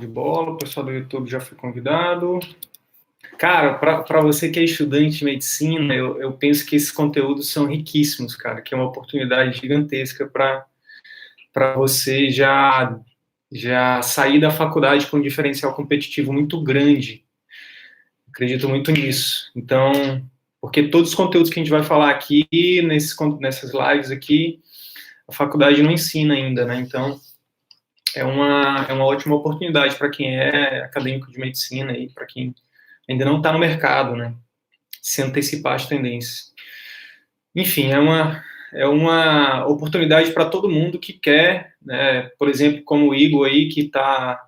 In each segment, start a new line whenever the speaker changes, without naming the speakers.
de bola, o pessoal do YouTube já foi convidado. Cara, para você que é estudante de medicina, eu penso que esses conteúdos são riquíssimos, cara, que é uma oportunidade gigantesca para você já sair da faculdade com um diferencial competitivo muito grande. Acredito muito nisso. Então, porque todos os conteúdos que a gente vai falar aqui, nessas lives aqui, a faculdade não ensina ainda, né? Então, é uma ótima oportunidade para quem é acadêmico de medicina e para quem ainda não está no mercado, né? Se antecipar às tendências. Enfim, é uma oportunidade para todo mundo que quer, né? Por exemplo, como o Igor aí, que está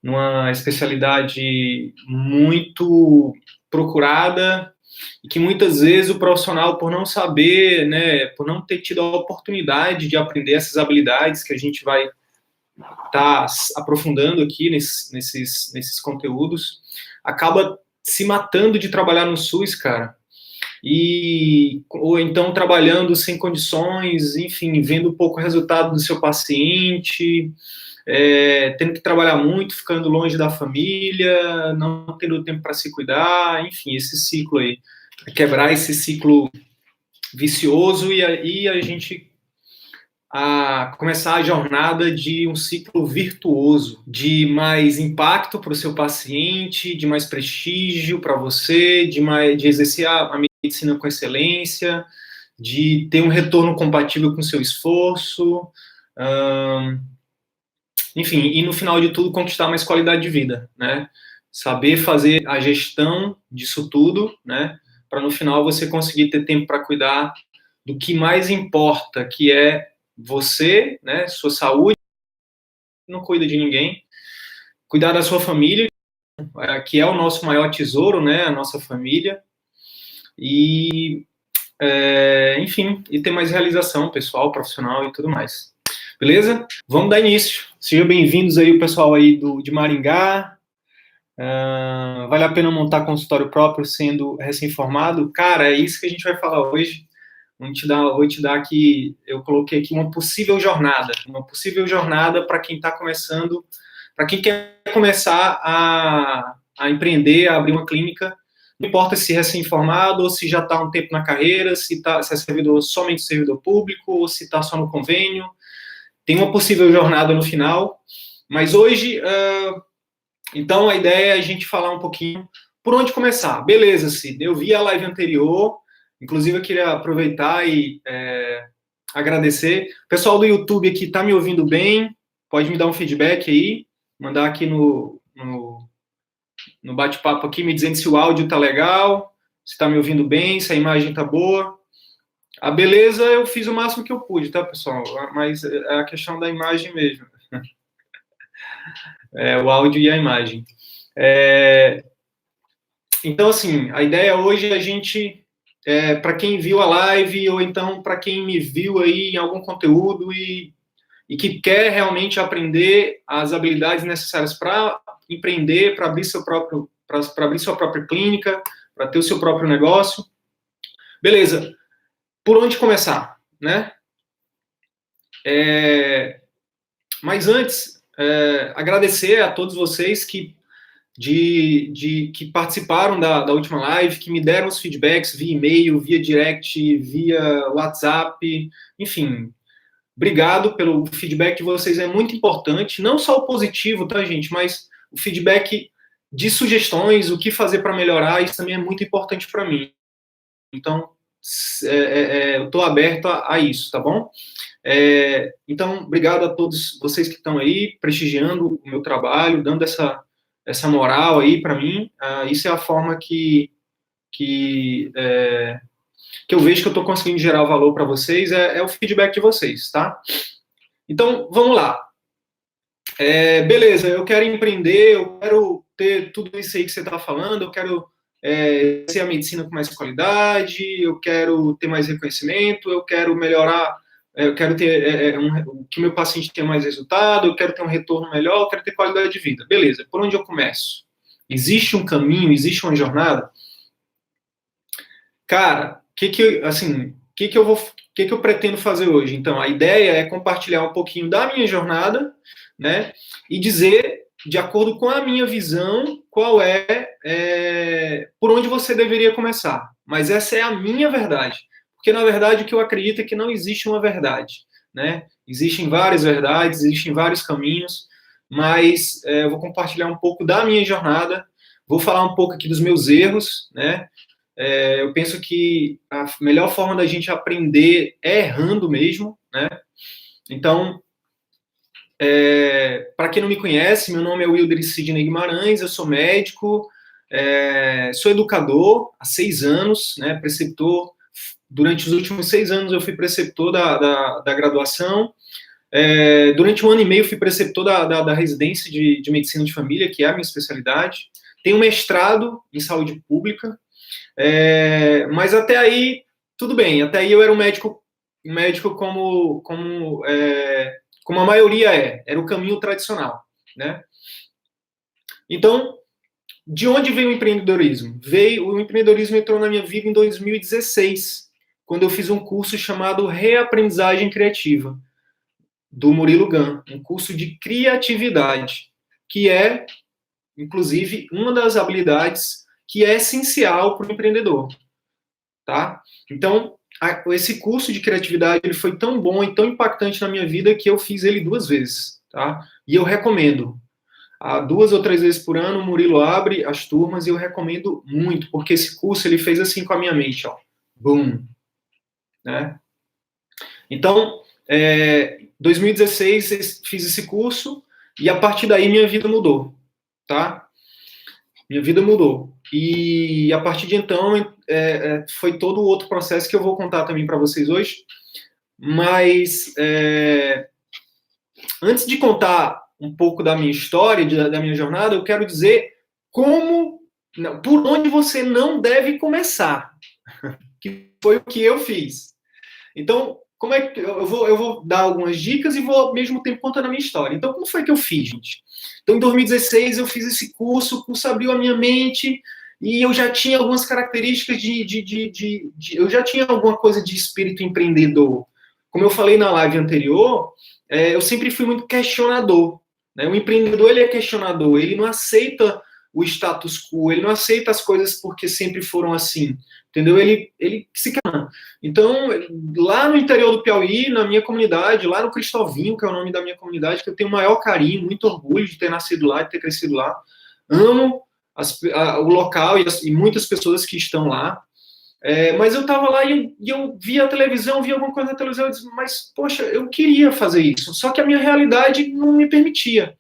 numa especialidade muito procurada e que muitas vezes o profissional, por não saber, né, por não ter tido a oportunidade de aprender essas habilidades que a gente vai estar aprofundando aqui nesses conteúdos, acaba se matando de trabalhar no SUS, cara, ou então trabalhando sem condições, enfim, vendo pouco resultado do seu paciente, tendo que trabalhar muito, ficando longe da família, não tendo tempo para se cuidar, enfim, esse ciclo aí, quebrar esse ciclo vicioso e aí a gente começar a jornada de um ciclo virtuoso, de mais impacto para o seu paciente, de mais prestígio para você, de exercer a medicina com excelência, de ter um retorno compatível com o seu esforço, enfim, e no final de tudo conquistar mais qualidade de vida, né? Saber fazer a gestão disso tudo, né? Para no final você conseguir ter tempo para cuidar do que mais importa, que é você, né, sua saúde, não cuida de ninguém, cuidar da sua família, que é o nosso maior tesouro, né, a nossa família, e, enfim, e ter mais realização pessoal, profissional e tudo mais. Beleza? Vamos dar início. Sejam bem-vindos aí o pessoal aí de Maringá. Vale a pena montar consultório próprio sendo recém-formado? Cara, é isso que a gente vai falar hoje. Vou te dar aqui, eu coloquei aqui uma possível jornada para quem está começando, para quem quer começar a empreender, a abrir uma clínica, não importa se é recém-formado ou se já está há um tempo na carreira, se é somente servidor público ou se está só no convênio, tem uma possível jornada no final, mas hoje, então a ideia é a gente falar um pouquinho por onde começar. Beleza, Cid, eu vi a live anterior. Inclusive, eu queria aproveitar e agradecer. O pessoal do YouTube aqui está me ouvindo bem? Pode me dar um feedback aí, mandar aqui no bate-papo aqui, me dizendo se o áudio está legal, se está me ouvindo bem, se a imagem está boa. A beleza, eu fiz o máximo que eu pude, tá, pessoal? Mas é a questão da imagem mesmo. O áudio e a imagem. Então, assim, a ideia hoje é a gente... para quem viu a live, ou então para quem me viu aí em algum conteúdo e que quer realmente aprender as habilidades necessárias para empreender, para abrir abrir sua própria clínica, para ter o seu próprio negócio. Beleza. Por onde começar, né? Mas antes, agradecer a todos vocês que participaram da última live, que me deram os feedbacks via e-mail, via direct, via WhatsApp, enfim. Obrigado pelo feedback de vocês, é muito importante, não só o positivo, tá, gente, mas o feedback de sugestões, o que fazer para melhorar, isso também é muito importante para mim. Então, eu estou aberto a isso, tá bom? Então, obrigado a todos vocês que estão aí prestigiando o meu trabalho, dando essa moral aí para mim. Isso é a forma que eu vejo que eu estou conseguindo gerar valor para vocês, é o feedback de vocês, tá? Então, vamos lá. Beleza, eu quero empreender, eu quero ter tudo isso aí que você está falando, eu quero ser a medicina com mais qualidade, eu quero ter mais reconhecimento, eu quero melhorar, eu quero ter que meu paciente tenha mais resultado, eu quero ter um retorno melhor, eu quero ter qualidade de vida. Beleza, por onde eu começo? Existe um caminho, existe uma jornada? Cara, o que eu pretendo fazer hoje? Então, a ideia é compartilhar um pouquinho da minha jornada, né? E dizer de acordo com a minha visão, qual por onde você deveria começar. Mas essa é a minha verdade. Porque, na verdade, o que eu acredito é que não existe uma verdade, né? Existem várias verdades, existem vários caminhos, mas eu vou compartilhar um pouco da minha jornada, vou falar um pouco aqui dos meus erros, né? Eu penso que a melhor forma da gente aprender é errando mesmo, né? Então, para quem não me conhece, meu nome é Wilder Sidney Guimarães, eu sou médico, sou educador há 6 anos, né, preceptor. Durante os últimos 6 anos eu fui preceptor da graduação. Durante 1 ano e meio fui preceptor da residência de medicina de família, que é a minha especialidade. Tenho mestrado em saúde pública, mas até aí, tudo bem. Até aí eu era um médico como a maioria era o caminho tradicional, né? Então, de onde veio o empreendedorismo? O empreendedorismo entrou na minha vida em 2016, quando eu fiz um curso chamado Reaprendizagem Criativa, do Murilo Gun, um curso de criatividade, que é, inclusive, uma das habilidades que é essencial para o empreendedor, tá? Então, esse curso de criatividade ele foi tão bom e tão impactante na minha vida que eu fiz ele 2 vezes, tá? E eu recomendo. 2 ou 3 vezes por ano o Murilo abre as turmas e eu recomendo muito, porque esse curso ele fez assim com a minha mente, ó. Boom. Né? Então, 2016 fiz esse curso e a partir daí minha vida mudou, tá? Minha vida mudou. E a partir de então, foi todo outro processo que eu vou contar também para vocês hoje. Mas, antes de contar um pouco da minha história, da minha jornada, eu quero dizer por onde você não deve começar, que foi o que eu fiz. Então, como é que eu vou dar algumas dicas e vou ao mesmo tempo contando a minha história. Então, como foi que eu fiz, gente? Então, em 2016 eu fiz esse curso, o curso abriu a minha mente e eu já tinha algumas características eu já tinha alguma coisa de espírito empreendedor. Como eu falei na live anterior, eu sempre fui muito questionador. Né? O empreendedor ele é questionador, ele não aceita o status quo, ele não aceita as coisas porque sempre foram assim, entendeu? Ele se questiona. Então, lá no interior do Piauí, na minha comunidade, lá no Cristovinho, que é o nome da minha comunidade, que eu tenho o maior carinho, muito orgulho de ter nascido lá, de ter crescido lá, amo o local e muitas pessoas que estão lá. Mas eu estava lá e eu via a televisão, via alguma coisa na televisão, e disse, mas, poxa, eu queria fazer isso, só que a minha realidade não me permitia.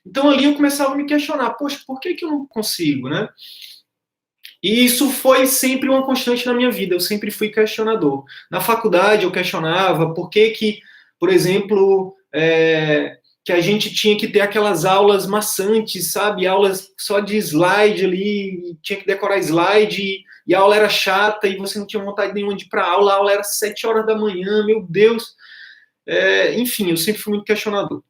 Então, ali eu começava a me questionar, poxa, por que eu não consigo, né? E isso foi sempre uma constante na minha vida, eu sempre fui questionador. Na faculdade eu questionava por que por exemplo, que a gente tinha que ter aquelas aulas maçantes, sabe? Aulas só de slide ali, tinha que decorar slide, e a aula era chata, e você não tinha vontade nenhuma de ir para a aula era 7 horas da manhã, meu Deus. Enfim, eu sempre fui muito questionador.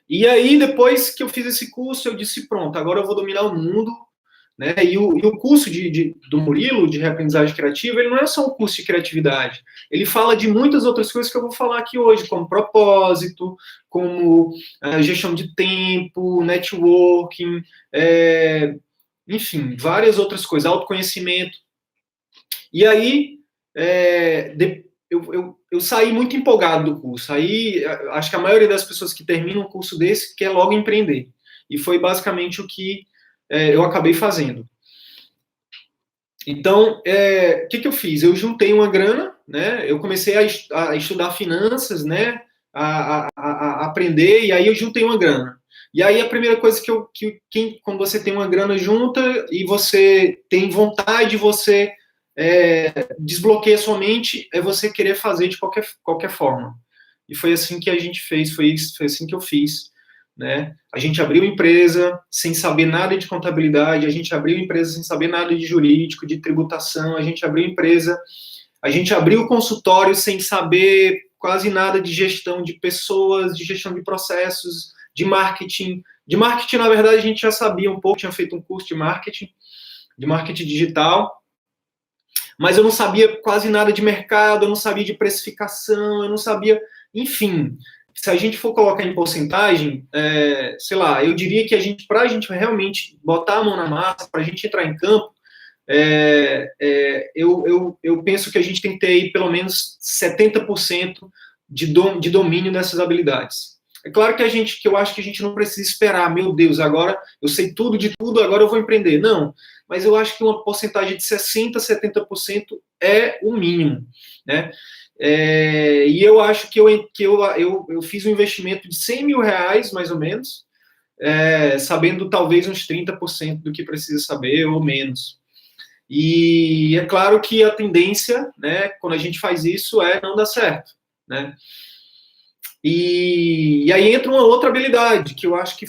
E aí, depois que eu fiz esse curso, eu disse, pronto, agora eu vou dominar o mundo, né? E o curso do Murilo, de reaprendizagem criativa, ele não é só um curso de criatividade. Ele fala de muitas outras coisas que eu vou falar aqui hoje, como propósito, como gestão de tempo, networking, enfim, várias outras coisas, autoconhecimento. E aí, eu saí muito empolgado do curso. Aí, acho que a maioria das pessoas que terminam um curso desse quer logo empreender. E foi basicamente o que eu acabei fazendo. Então, o que eu fiz? Eu juntei uma grana, né? Eu comecei a estudar finanças, né? A aprender, e aí eu juntei uma grana. E aí a primeira coisa quando você tem uma grana junta e você tem vontade, você desbloqueia sua mente, é você querer fazer de qualquer forma. E foi assim que a gente fez, foi assim que eu fiz. Né? A gente abriu empresa sem saber nada de contabilidade, a gente abriu empresa sem saber nada de jurídico, de tributação, a gente abriu consultório sem saber quase nada de gestão de pessoas, de gestão de processos, de marketing. De marketing, na verdade, a gente já sabia um pouco, tinha feito um curso de marketing digital, mas eu não sabia quase nada de mercado, eu não sabia de precificação, eu não sabia, enfim. se a gente for colocar em porcentagem, sei lá, eu diria que para a gente realmente botar a mão na massa, para a gente entrar em campo, eu penso que a gente tem que ter aí pelo menos 70% de domínio dessas habilidades. É claro que eu acho que a gente não precisa esperar, meu Deus, agora eu sei tudo de tudo, agora eu vou empreender. Não, mas eu acho que uma porcentagem de 60%, 70% é o mínimo, né? E eu acho que eu fiz um investimento de 100 mil reais, mais ou menos, sabendo talvez uns 30% do que precisa saber ou menos. E é claro que a tendência, né, quando a gente faz isso, é não dar certo, né? E aí entra uma outra habilidade, que eu acho que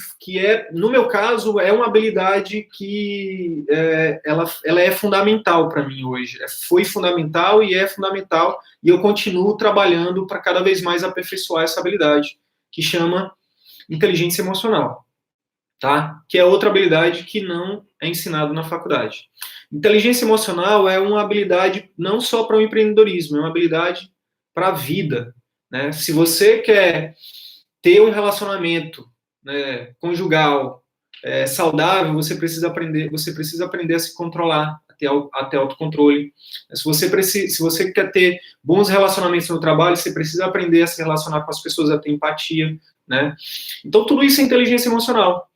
no meu caso, é uma habilidade que ela é fundamental para mim hoje. Foi fundamental e é fundamental, e eu continuo trabalhando para cada vez mais aperfeiçoar essa habilidade, que chama inteligência emocional, tá? Que é outra habilidade que não é ensinado na faculdade. Inteligência emocional é uma habilidade não só para o empreendedorismo, é uma habilidade para a vida, né? Se você quer ter um relacionamento, né, conjugal saudável, você precisa aprender a se controlar, até autocontrole. Se você quer ter bons relacionamentos no trabalho, você precisa aprender a se relacionar com as pessoas, a ter empatia, né? Então, tudo isso é inteligência emocional.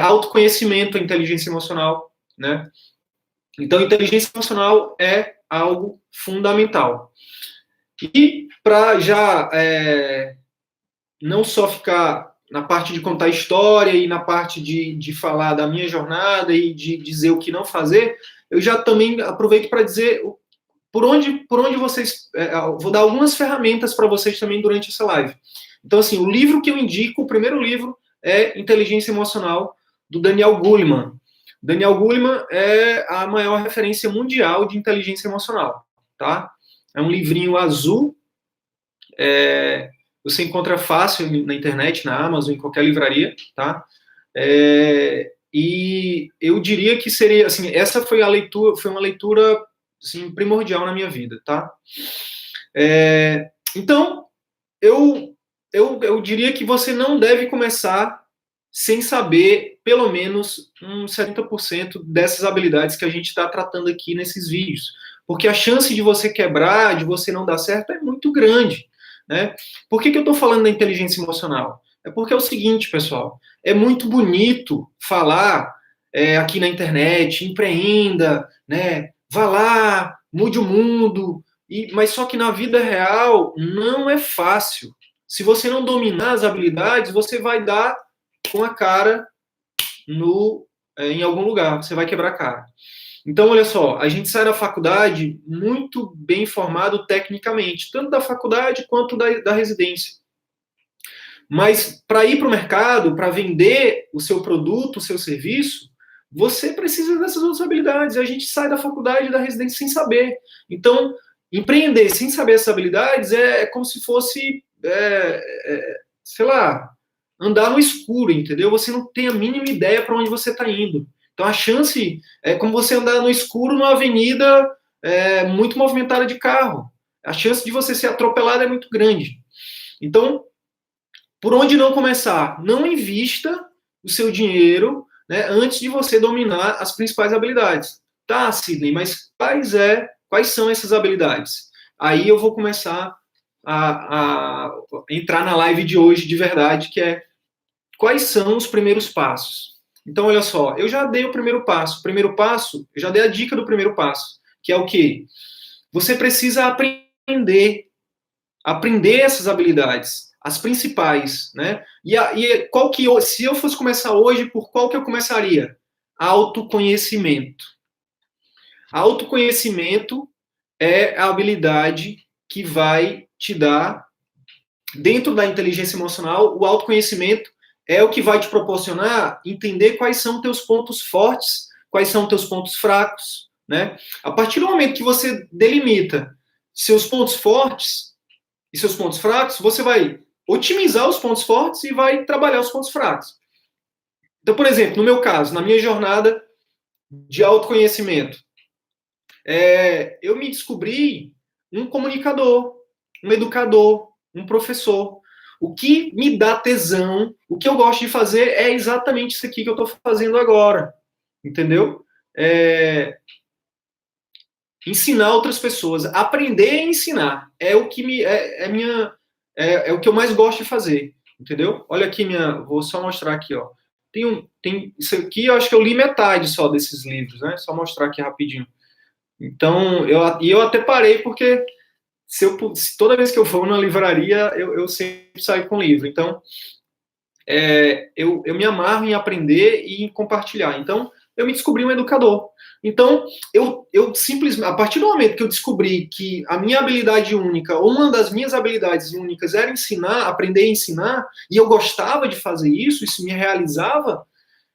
Autoconhecimento é inteligência emocional, né? Então, inteligência emocional é algo fundamental. E para já não só ficar na parte de contar história e na parte de falar da minha jornada e de dizer o que não fazer, eu já também aproveito para dizer por onde vocês... vou dar algumas ferramentas para vocês também durante essa live. Então, assim, o livro que eu indico, o primeiro livro, é Inteligência Emocional, do Daniel Goleman. Daniel Goleman é a maior referência mundial de inteligência emocional, tá? É um livrinho azul, você encontra fácil na internet, na Amazon, em qualquer livraria, tá? E eu diria que seria, assim, essa foi uma leitura assim, primordial na minha vida, tá? Então, eu diria que você não deve começar sem saber pelo menos uns 70% dessas habilidades que a gente está tratando aqui nesses vídeos. Porque a chance de você quebrar, de você não dar certo, é muito grande, né? Por que eu estou falando da inteligência emocional? É porque é o seguinte, pessoal, é muito bonito falar aqui na internet, empreenda, né? Vá lá, mude o mundo, mas só que na vida real não é fácil. Se você não dominar as habilidades, você vai dar com a cara em algum lugar, você vai quebrar a cara. Então, olha só, a gente sai da faculdade muito bem formado tecnicamente, tanto da faculdade quanto da residência. Mas para ir para o mercado, para vender o seu produto, o seu serviço, você precisa dessas outras habilidades. A gente sai da faculdade e da residência sem saber. Então, empreender sem saber essas habilidades é como se fosse, sei lá, andar no escuro, entendeu? Você não tem a mínima ideia para onde você está indo. Então, a chance é como você andar no escuro numa avenida muito movimentada de carro. A chance de você ser atropelado é muito grande. Então, por onde não começar? Não invista o seu dinheiro, né, antes de você dominar as principais habilidades. Tá, Sidney, mas quais são essas habilidades? Aí eu vou começar a entrar na live de hoje de verdade, que é quais são os primeiros passos. Então, olha só, eu já dei o primeiro passo. O primeiro passo, eu já dei a dica do primeiro passo, que é o quê? Você precisa aprender essas habilidades, as principais, né? E qual que se eu fosse começar hoje, por qual que eu começaria? Autoconhecimento. Autoconhecimento é a habilidade que vai te dar, dentro da inteligência emocional, o autoconhecimento é o que vai te proporcionar entender quais são teus pontos fortes, quais são teus pontos fracos, né? A partir do momento que você delimita seus pontos fortes e seus pontos fracos, você vai otimizar os pontos fortes e vai trabalhar os pontos fracos. Então, por exemplo, no meu caso, na minha jornada de autoconhecimento, eu me descobri um comunicador, um educador, um professor. O que me dá tesão, o que eu gosto de fazer é exatamente isso aqui que eu estou fazendo agora, entendeu? Ensinar outras pessoas, aprender a ensinar é o que é o que eu mais gosto de fazer, entendeu? Olha aqui vou só mostrar aqui, ó. Tem isso aqui, eu acho que eu li metade só desses livros, né? Só mostrar aqui rapidinho. Então, eu até parei porque toda vez que eu for na livraria, eu sempre saio com livro. Então, eu me amarro em aprender e em compartilhar. Então, eu me descobri um educador. Então, eu simplesmente, a partir do momento que eu descobri que a minha habilidade única, ou uma das minhas habilidades únicas era ensinar, aprender a ensinar, e eu gostava de fazer isso me realizava,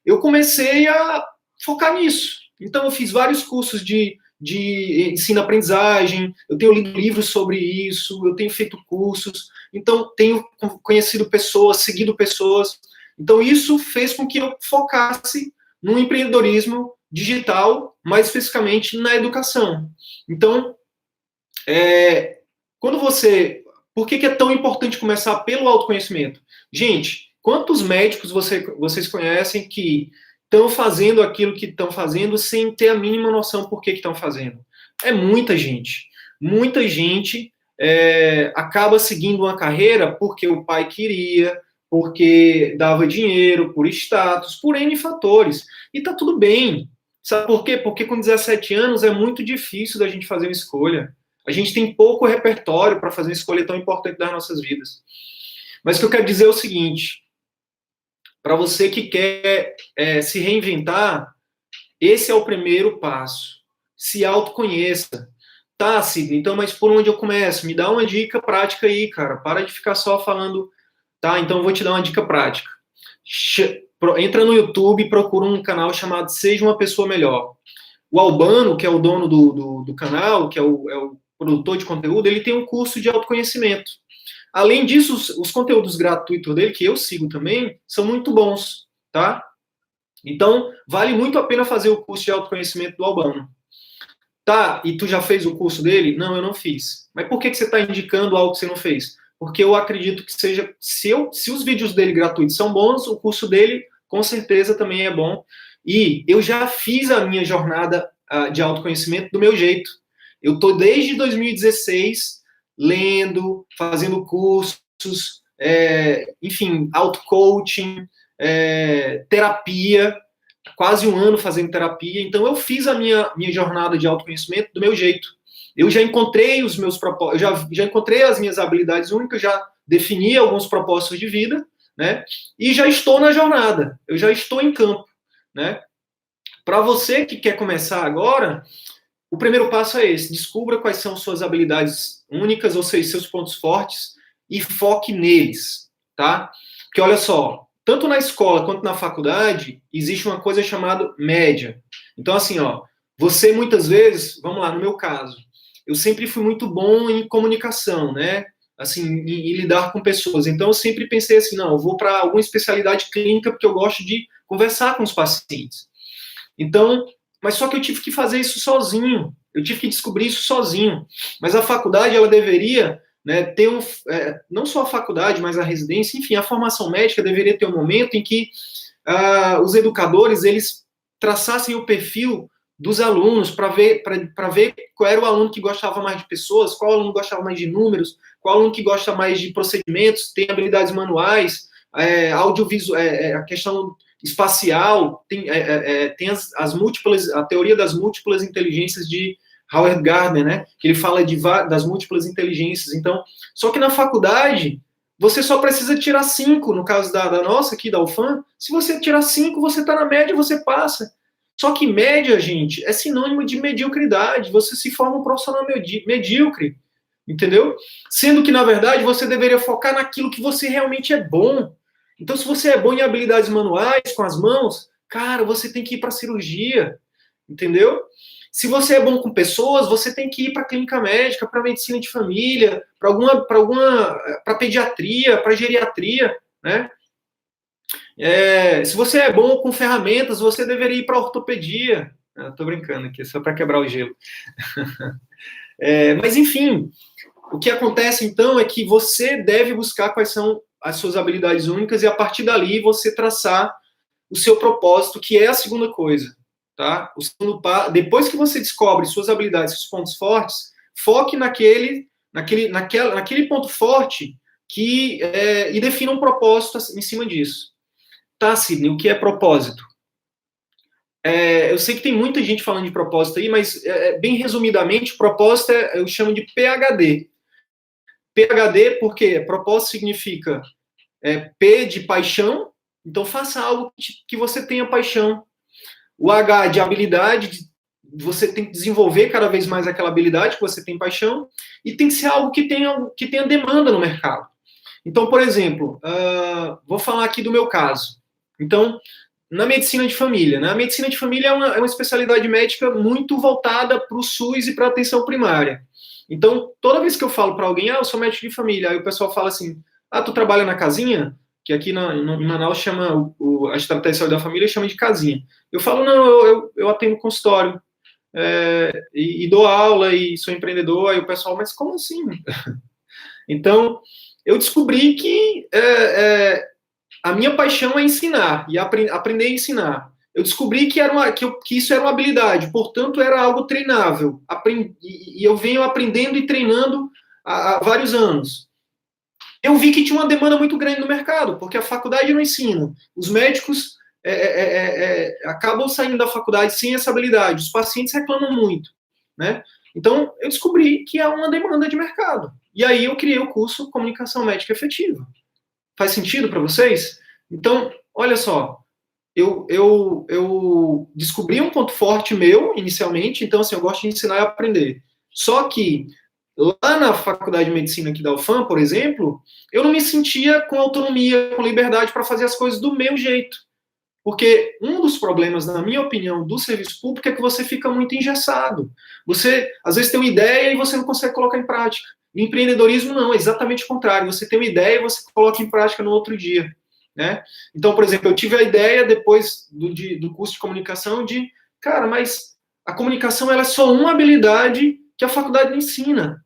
eu comecei a focar nisso. Então, eu fiz vários cursos de ensino-aprendizagem, eu tenho lido livros sobre isso, eu tenho feito cursos, então tenho conhecido pessoas, seguido pessoas. Então, isso fez com que eu focasse no empreendedorismo digital, mais especificamente na educação. Então, por que é tão importante começar pelo autoconhecimento? Gente, quantos médicos vocês conhecem que estão fazendo aquilo que estão fazendo sem ter a mínima noção por que estão fazendo? É muita gente. Muita gente acaba seguindo uma carreira porque o pai queria, porque dava dinheiro, por status, por N fatores. E tá tudo bem. Sabe por quê? Porque com 17 anos é muito difícil da gente fazer uma escolha. A gente tem pouco repertório para fazer uma escolha tão importante das nossas vidas. Mas o que eu quero dizer é o seguinte: para você que quer se reinventar, esse é o primeiro passo. Se autoconheça. Tá, Sidney, então, mas por onde eu começo? Me dá uma dica prática aí, cara. Para de ficar só falando. Tá, então eu vou te dar uma dica prática. Entra no YouTube e procura um canal chamado Seja uma Pessoa Melhor. O Albano, que é o dono do canal, que é o produtor de conteúdo, ele tem um curso de autoconhecimento. Além disso, os conteúdos gratuitos dele, que eu sigo também, são muito bons, tá? Então, vale muito a pena fazer o curso de autoconhecimento do Albano. Tá, e tu já fez o curso dele? Não, eu não fiz. Mas por que você está indicando algo que você não fez? Porque eu acredito que seja... Se os vídeos dele gratuitos são bons, o curso dele, com certeza, também é bom. E eu já fiz a minha jornada de autoconhecimento do meu jeito. Eu estou desde 2016 lendo, fazendo cursos, enfim, auto-coaching, terapia, quase um ano fazendo terapia. Então, eu fiz a minha jornada de autoconhecimento do meu jeito. Eu já encontrei os meus propósitos, já encontrei as minhas habilidades únicas, já defini alguns propósitos de vida, né? E já estou na jornada, eu já estou em campo, né? Para você que quer começar agora, o primeiro passo é esse: descubra quais são suas habilidades únicas, ou seja, seus pontos fortes, e foque neles, tá? Porque olha só, tanto na escola quanto na faculdade, existe uma coisa chamada média. Então, assim, ó, você muitas vezes, vamos lá, no meu caso, eu sempre fui muito bom em comunicação, né? Assim, em lidar com pessoas. Então, eu sempre pensei assim, não, eu vou para alguma especialidade clínica porque eu gosto de conversar com os pacientes. Então, mas só que eu tive que fazer isso sozinho. Eu tive que descobrir isso sozinho. Mas a faculdade, ela deveria, né, ter não só a faculdade, mas a residência, enfim, a formação médica deveria ter um momento em que os educadores, eles traçassem o perfil dos alunos para ver qual era o aluno que gostava mais de pessoas, qual aluno gostava mais de números, qual aluno que gosta mais de procedimentos, tem habilidades manuais, audiovisual, a questão espacial, tem as múltiplas, a teoria das múltiplas inteligências de Howard Gardner, né? Que ele fala das múltiplas inteligências. Então, só que na faculdade você só precisa tirar 5, no caso da nossa aqui, da UFAM. Se você tirar 5, você está na média, você passa. Só que média, gente, é sinônimo de mediocridade. Você se forma um profissional medíocre, entendeu? Sendo que, na verdade, você deveria focar naquilo que você realmente é bom. Então, se você é bom em habilidades manuais, com as mãos, cara, você tem que ir para a cirurgia, entendeu? Se você é bom com pessoas, você tem que ir para a clínica médica, para a medicina de família, para pediatria, para geriatria, né? Se você é bom com ferramentas, você deveria ir para a ortopedia. Estou brincando aqui, só para quebrar o gelo. Mas, enfim, o que acontece, então, é que você deve buscar quais são as suas habilidades únicas e a partir dali você traçar o seu propósito, que é a segunda coisa, tá? O segundo depois que você descobre suas habilidades, seus pontos fortes, foque naquele ponto forte e defina um propósito em cima disso. Tá, Sidney, o que é propósito? Eu sei que tem muita gente falando de propósito aí, mas bem resumidamente, propósito eu chamo de PHD. PHD porque propósito significa P de paixão, então faça algo que você tenha paixão. O H de habilidade, você tem que desenvolver cada vez mais aquela habilidade que você tem paixão, e tem que ser algo que tenha demanda no mercado. Então, por exemplo, vou falar aqui do meu caso. Então, na medicina de família, né? A medicina de família é uma especialidade médica muito voltada para o SUS e para a atenção primária. Então, toda vez que eu falo para alguém, eu sou médico de família, aí o pessoal fala assim, tu trabalha na casinha? Que aqui em Manaus chama, a estratégia de saúde da família chama de casinha. Eu falo, não, eu atendo consultório, e dou aula, e sou empreendedor, aí o pessoal, mas como assim? Então, eu descobri que a minha paixão é ensinar, e aprender a ensinar. Eu descobri que isso era uma habilidade, portanto, era algo treinável. E eu venho aprendendo e treinando há vários anos. Eu vi que tinha uma demanda muito grande no mercado, porque a faculdade não ensina. Os médicos acabam saindo da faculdade sem essa habilidade. Os pacientes reclamam muito, né? Então, eu descobri que há uma demanda de mercado. E aí eu criei o curso Comunicação Médica Efetiva. Faz sentido para vocês? Então, olha só, eu descobri um ponto forte meu, inicialmente, então, assim, eu gosto de ensinar e aprender. Só que, lá na Faculdade de Medicina aqui da UFAM, por exemplo, eu não me sentia com autonomia, com liberdade para fazer as coisas do meu jeito. Porque um dos problemas, na minha opinião, do serviço público é que você fica muito engessado. Você, às vezes, tem uma ideia e você não consegue colocar em prática. Em empreendedorismo, não, é exatamente o contrário. Você tem uma ideia e você coloca em prática no outro dia, né? Então, por exemplo, eu tive a ideia, depois do curso de comunicação, cara, mas a comunicação ela é só uma habilidade que a faculdade não ensina.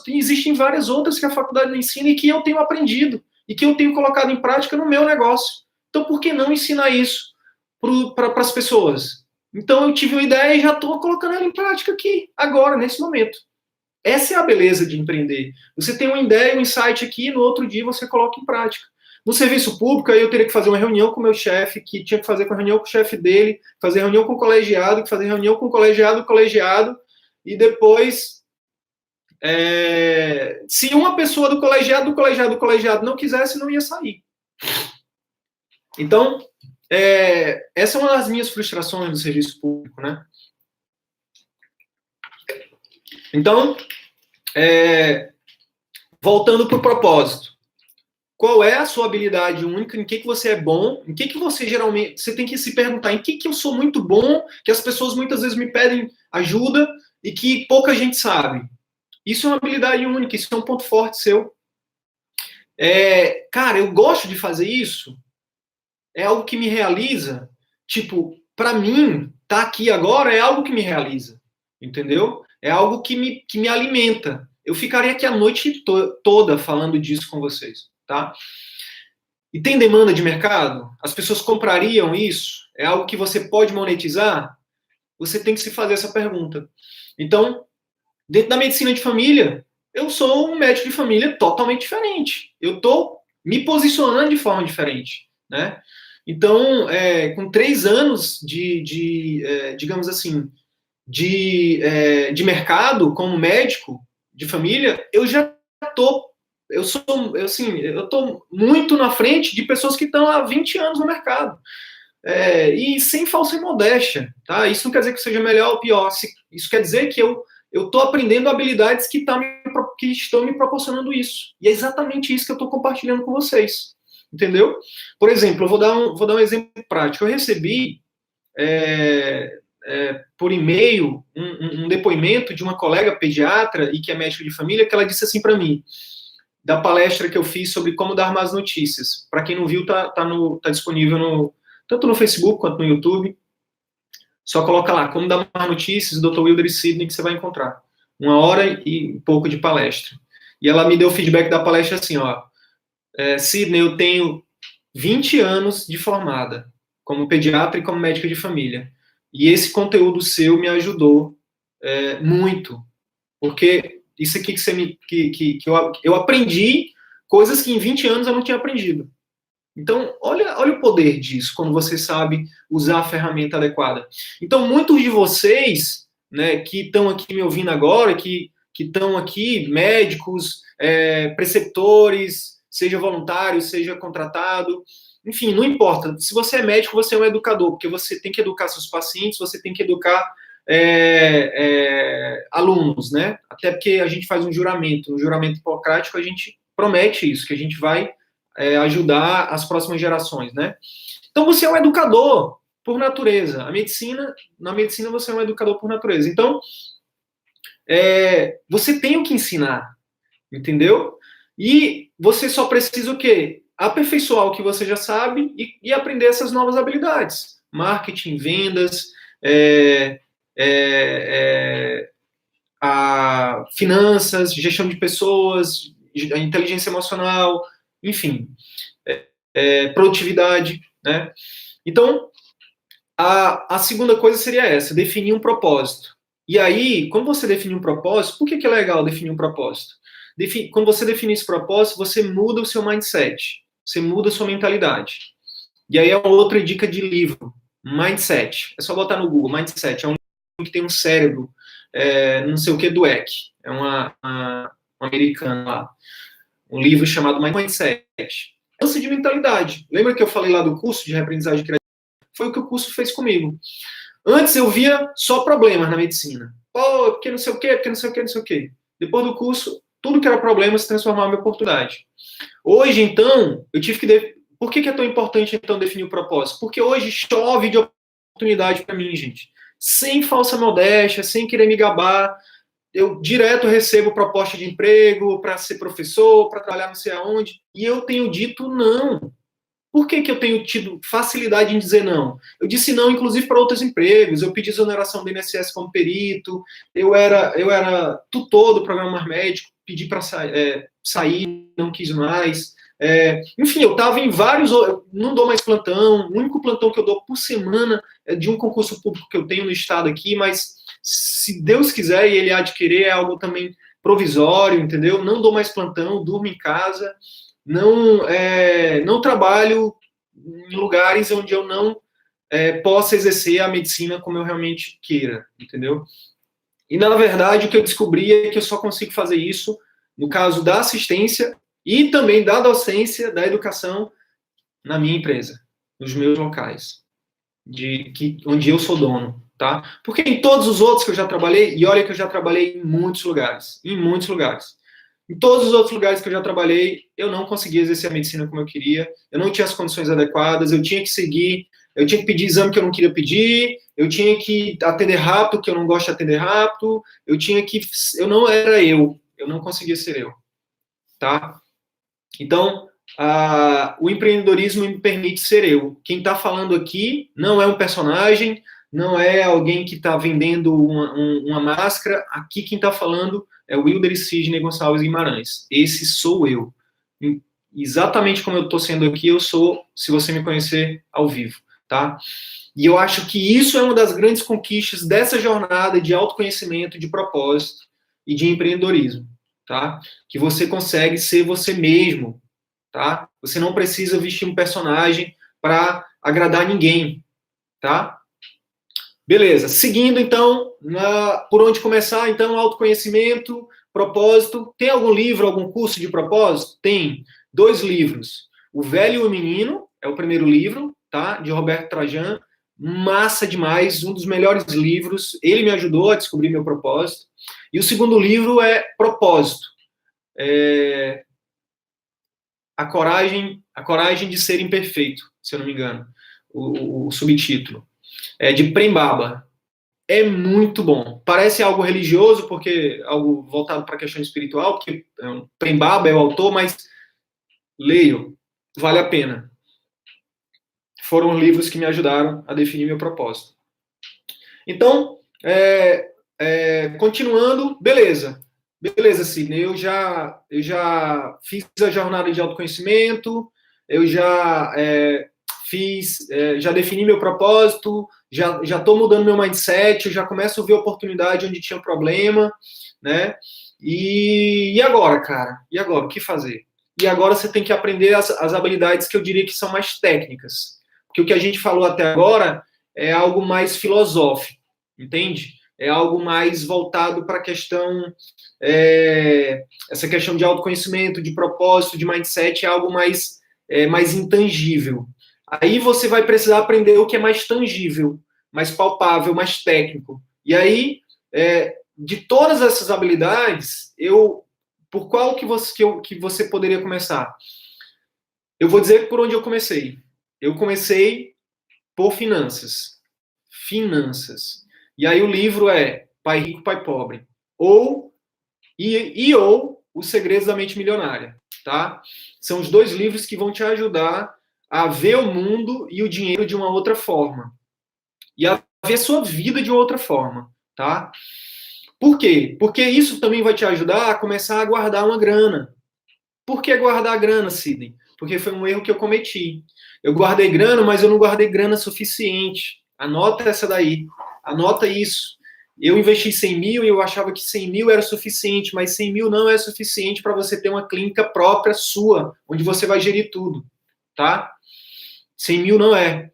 Existem várias outras que a faculdade não ensina e que eu tenho aprendido e que eu tenho colocado em prática no meu negócio. Então, por que não ensinar isso para as pessoas? Então, eu tive uma ideia e já estou colocando ela em prática aqui, agora, nesse momento. Essa é a beleza de empreender. Você tem uma ideia, um insight aqui, no outro dia você coloca em prática. No serviço público, aí eu teria que fazer uma reunião com o meu chefe, que tinha que fazer com a reunião com o chefe dele, fazer reunião com o colegiado, fazer reunião com o colegiado, e depois, se uma pessoa do colegiado não quisesse, não ia sair. Então, essa é uma das minhas frustrações no serviço público, né? Então, voltando para o propósito. Qual é a sua habilidade única? Em que você é bom? Em que você geralmente... Você tem que se perguntar em que eu sou muito bom, que as pessoas muitas vezes me pedem ajuda e que pouca gente sabe. Isso é uma habilidade única, isso é um ponto forte seu. Cara, eu gosto de fazer isso. É algo que me realiza. Tipo, para mim, tá aqui agora é algo que me realiza. Entendeu? É algo que me alimenta. Eu ficaria aqui a noite toda falando disso com vocês, tá? E tem demanda de mercado? As pessoas comprariam isso? É algo que você pode monetizar? Você tem que se fazer essa pergunta. Então, dentro da medicina de família, eu sou um médico de família totalmente diferente. Eu estou me posicionando de forma diferente, né? Então, com 3 anos digamos assim, de mercado como médico de família, eu já estou muito na frente de pessoas que estão há 20 anos no mercado. E sem falsa modéstia, tá? Isso não quer dizer que seja melhor ou pior. Isso quer dizer que eu estou aprendendo habilidades que estão me proporcionando isso. E é exatamente isso que eu estou compartilhando com vocês. Entendeu? Por exemplo, eu vou dar um exemplo prático. Eu recebi por e-mail um depoimento de uma colega pediatra e que é médica de família, que ela disse assim para mim, da palestra que eu fiz sobre como dar más notícias. Para quem não viu, tá disponível tanto no Facebook quanto no YouTube. Só coloca lá, como dar más notícias, Dr. Wilder e Sidney, que você vai encontrar. 1 hora e pouco de palestra. E ela me deu o feedback da palestra assim, ó, Sidney, eu tenho 20 anos de formada, como pediatra e como médica de família. E esse conteúdo seu me ajudou muito, porque isso aqui que você eu aprendi coisas que em 20 anos eu não tinha aprendido. Então, olha o poder disso, quando você sabe usar a ferramenta adequada. Então, muitos de vocês, né, que estão aqui me ouvindo agora, que estão aqui, médicos, preceptores, seja voluntário, seja contratado, enfim, não importa. Se você é médico, você é um educador, porque você tem que educar seus pacientes, você tem que educar alunos, né? Até porque a gente faz um juramento. No juramento hipocrático, a gente promete isso, que a gente vai ajudar as próximas gerações, né? Então, você é um educador por natureza. Na medicina, você é um educador por natureza. Então, você tem o que ensinar, entendeu? E você só precisa o quê? Aperfeiçoar o que você já sabe e aprender essas novas habilidades. Marketing, vendas, finanças, gestão de pessoas, inteligência emocional, enfim, produtividade, né? Então, a segunda coisa seria essa, definir um propósito. E aí, quando você definir um propósito, por que é legal definir um propósito? Quando você definir esse propósito, você muda o seu mindset, você muda a sua mentalidade. E aí é uma outra dica de livro, Mindset. É só botar no Google, Mindset. É um livro que tem um cérebro, não sei o que, do Eck. É uma americana lá. Um livro chamado Mindset. É mudança de mentalidade. Lembra que eu falei lá do curso de reaprendizagem criativa? Foi o que o curso fez comigo. Antes eu via só problemas na medicina. Pô, porque não sei o quê, porque não sei o quê, não sei o quê. Depois do curso, tudo que era problema se transformava em oportunidade. Hoje, então, eu tive que... Por que é tão importante, então, definir o propósito? Porque hoje chove de oportunidade para mim, gente. Sem falsa modéstia, sem querer me gabar. Eu direto recebo proposta de emprego para ser professor, para trabalhar não sei aonde. E eu tenho dito não. Por que eu tenho tido facilidade em dizer não? Eu disse não, inclusive, para outros empregos. Eu pedi exoneração do INSS como perito. Eu era tutor do programa Mais Médico. Pedi para sair, não quis mais. Enfim, eu estava em vários... Eu não dou mais plantão. O único plantão que eu dou por semana é de um concurso público que eu tenho no estado aqui, mas se Deus quiser e Ele há de querer, é algo também provisório, entendeu? Não dou mais plantão, durmo em casa. Não trabalho em lugares onde eu não possa exercer a medicina como eu realmente queira, entendeu? E, na verdade, o que eu descobri é que eu só consigo fazer isso no caso da assistência e também da docência, da educação na minha empresa, nos meus locais, onde eu sou dono, tá? Porque em todos os outros que eu já trabalhei, e olha que eu já trabalhei em muitos lugares, em todos os outros lugares que eu já trabalhei, eu não conseguia exercer a medicina como eu queria, eu não tinha as condições adequadas, eu tinha que seguir, eu tinha que pedir exame que eu não queria pedir, eu tinha que atender rápido, que eu não gosto de atender rápido, eu não era eu não conseguia ser eu, tá? Então, o empreendedorismo me permite ser eu. Quem está falando aqui não é um personagem, não é alguém que está vendendo uma máscara. Aqui quem está falando é o Wilder Sidney Gonçalves Guimarães. Esse sou eu. Exatamente como eu estou sendo aqui, eu sou, se você me conhecer ao vivo, tá? E eu acho que isso é uma das grandes conquistas dessa jornada de autoconhecimento, de propósito e de empreendedorismo, tá? Que você consegue ser você mesmo, tá? Você não precisa vestir um personagem para agradar ninguém, tá? Beleza. Seguindo, então, por onde começar? Então, autoconhecimento, propósito. Tem algum livro, algum curso de propósito? Tem. 2 livros. O Velho e o Menino, é o primeiro livro, tá? De Roberto Trajan. Massa demais, um dos melhores livros. Ele me ajudou a descobrir meu propósito. E o segundo livro é Propósito. A coragem de ser imperfeito, se eu não me engano. O subtítulo. É de Prem-Baba. É muito bom. Parece algo religioso, porque algo voltado para a questão espiritual, porque Prem-Baba é o autor, mas leio, vale a pena. Foram livros que me ajudaram a definir meu propósito. Então, continuando, beleza. beleza, Sidney, eu já fiz a jornada de autoconhecimento, eu já já defini meu propósito, já estou mudando meu mindset, eu já começo a ver oportunidade onde tinha problema, né? E agora, cara? E agora? O que fazer? E agora você tem que aprender as habilidades que eu diria que são mais técnicas. Porque o que a gente falou até agora é algo mais filosófico, entende? É algo mais voltado para a questão, essa questão de autoconhecimento, de propósito, de mindset, é algo mais intangível. Aí você vai precisar aprender o que é mais tangível, mais palpável, mais técnico. E aí, de todas essas habilidades, por qual que você poderia começar? Eu vou dizer por onde eu comecei. Eu comecei por finanças. Finanças. E aí o livro é Pai Rico, Pai Pobre. Ou Os Segredos da Mente Milionária. Tá? São os dois livros que vão te ajudar a ver o mundo e o dinheiro de uma outra forma. E a ver sua vida de outra forma. Tá? Por quê? Porque isso também vai te ajudar a começar a guardar uma grana. Por que guardar grana, Sidney? Porque foi um erro que eu cometi. Eu guardei grana, mas eu não guardei grana suficiente. Anota essa daí. Anota isso. Eu investi 100 mil e eu achava que 100 mil era suficiente, mas 100 mil não é suficiente para você ter uma clínica própria sua, onde você vai gerir tudo, tá? 100 mil não é.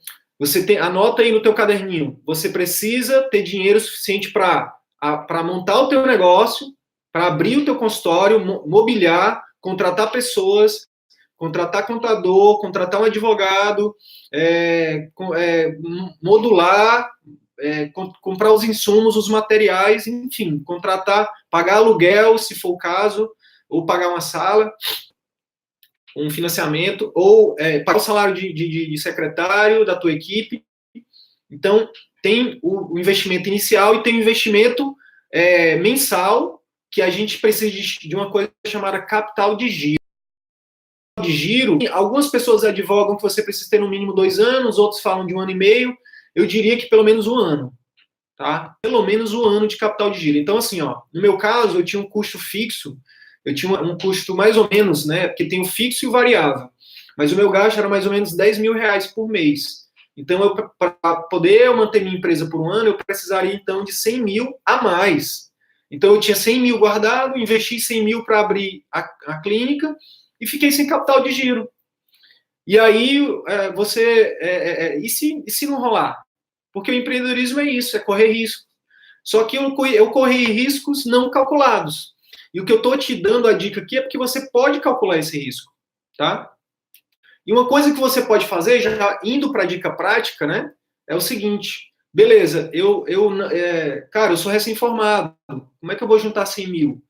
Anota aí no teu caderninho. Você precisa ter dinheiro suficiente para montar o teu negócio, para abrir o teu consultório, mobiliar, contratar pessoas, contratar contador, contratar um advogado, modular, comprar os insumos, os materiais, enfim, pagar aluguel, se for o caso, ou pagar uma sala, um financiamento, ou pagar o salário de secretário da tua equipe. Então, tem o investimento inicial e tem o investimento mensal, que a gente precisa de uma coisa chamada capital de giro. Algumas pessoas advogam que você precisa ter no mínimo 2 anos, outros falam de 1 ano e meio. Eu diria que pelo menos 1 ano, tá? Pelo menos 1 ano de capital de giro. Então, assim, no meu caso, eu tinha um custo fixo, eu tinha um custo mais ou menos, né? Porque tem o fixo e o variável. Mas o meu gasto era mais ou menos 10 mil reais por mês. Então, para poder manter minha empresa por 1 ano, eu precisaria, então, de 100 mil a mais. Então, eu tinha 100 mil guardado, investi 100 mil para abrir a clínica e fiquei sem capital de giro. E aí, e se não rolar? Porque o empreendedorismo é isso, é correr risco. Só que eu corri riscos não calculados. E o que eu estou te dando a dica aqui é porque você pode calcular esse risco, tá? E uma coisa que você pode fazer, já indo para a dica prática, né, é o seguinte: beleza, cara, eu sou recém-formado, como é que eu vou juntar 100 mil?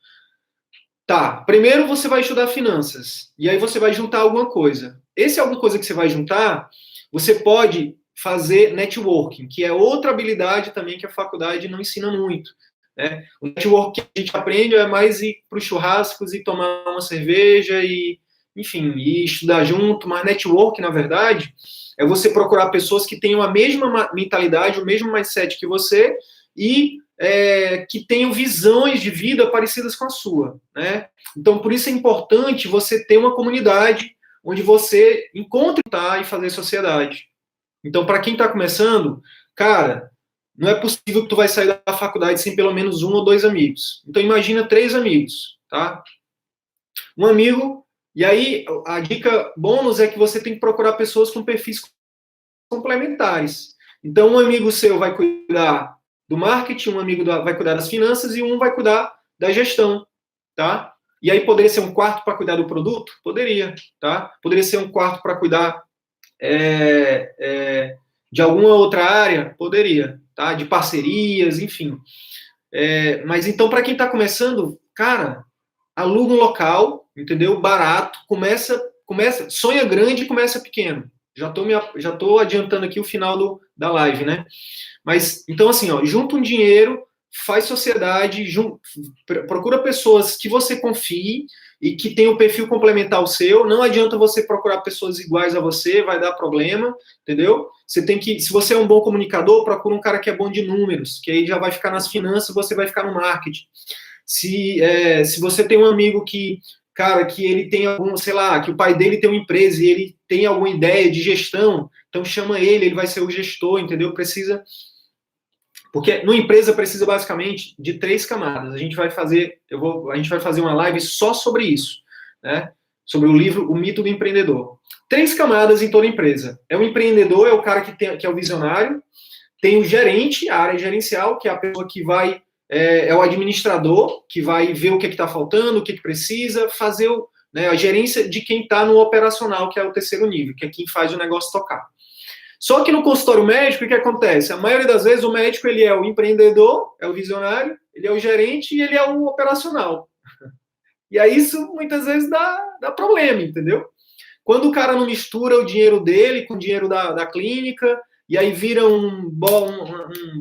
Tá, primeiro você vai estudar finanças, e aí você vai juntar alguma coisa. Esse alguma coisa que você vai juntar, você pode fazer networking, que é outra habilidade também que a faculdade não ensina muito. Né? O networking que a gente aprende é mais ir para os churrascos e tomar uma cerveja e, enfim, e estudar junto, mas networking, na verdade, é você procurar pessoas que tenham a mesma mentalidade, o mesmo mindset que você e que tenham visões de vida parecidas com a sua, né? Então, por isso é importante você ter uma comunidade onde você encontre e fazer sociedade. Então, para quem está começando, cara, não é possível que tu vai sair da faculdade sem pelo menos 1 ou 2 amigos. Então, imagina 3 amigos, tá? Um amigo, e aí a dica bônus é que você tem que procurar pessoas com perfis complementares. Então, um amigo seu vai cuidar do marketing, um amigo vai cuidar das finanças e um vai cuidar da gestão, tá? E aí poderia ser um quarto para cuidar do produto? Poderia, tá? Poderia ser um quarto para cuidar de alguma outra área? Poderia, tá? De parcerias, enfim. Mas então, para quem está começando, cara, aluga um local, entendeu? Barato, começa, sonha grande e começa pequeno. Já tô adiantando aqui o final da live, né? Mas, então, assim, junta um dinheiro, faz sociedade, procura pessoas que você confie e que tenham um perfil complementar ao seu. Não adianta você procurar pessoas iguais a você, vai dar problema, entendeu? Você tem que, se você é um bom comunicador, procura um cara que é bom de números, que aí já vai ficar nas finanças, você vai ficar no marketing. Se você tem um amigo que, cara, que ele tem algum, sei lá, que o pai dele tem uma empresa e ele tem alguma ideia de gestão, então chama ele vai ser o gestor, entendeu? Precisa... Porque numa empresa precisa basicamente de 3 camadas. A gente vai fazer uma live só sobre isso, né? Sobre o livro O Mito do Empreendedor. 3 camadas em toda empresa. É o empreendedor, é o cara que é o visionário. Tem o gerente, a área gerencial, que é a pessoa que vai, é o administrador, que vai ver o que está faltando, o que precisa, fazer a gerência de quem está no operacional, que é o 3º nível, que é quem faz o negócio tocar. Só que no consultório médico, o que acontece? A maioria das vezes o médico ele é o empreendedor, é o visionário, ele é o gerente e ele é o operacional. E aí isso muitas vezes dá problema, entendeu? Quando o cara não mistura o dinheiro dele com o dinheiro da clínica, e aí vira um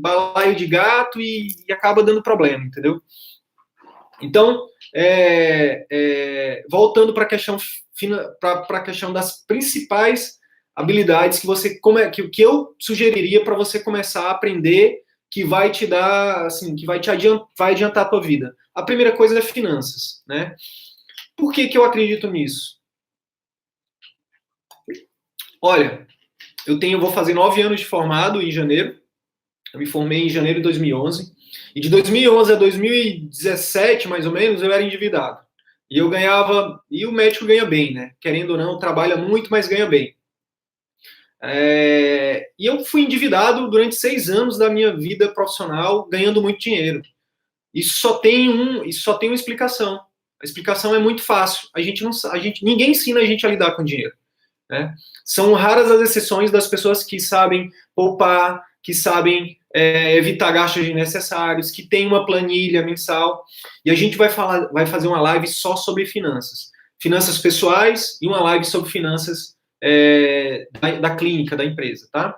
balaio de gato e acaba dando problema, entendeu? Então, voltando para a questão das principais habilidades que eu sugeriria para você começar a aprender, que vai te dar, assim, que vai adiantar a tua vida. A primeira coisa é finanças, né? Por que eu acredito nisso? Olha, eu vou fazer 9 anos de formado em janeiro. Eu me formei em janeiro de 2011. E de 2011 a 2017, mais ou menos, eu era endividado. E eu ganhava... E o médico ganha bem, né? Querendo ou não, trabalha muito, mas ganha bem. E eu fui endividado durante 6 anos da minha vida profissional, ganhando muito dinheiro. Isso só tem uma explicação. A explicação é muito fácil. Ninguém ensina a gente a lidar com dinheiro, né? São raras as exceções das pessoas que sabem poupar, que sabem evitar gastos desnecessários, que tem uma planilha mensal. E a gente vai fazer uma live só sobre finanças. Finanças pessoais e uma live sobre finanças da clínica, da empresa, tá?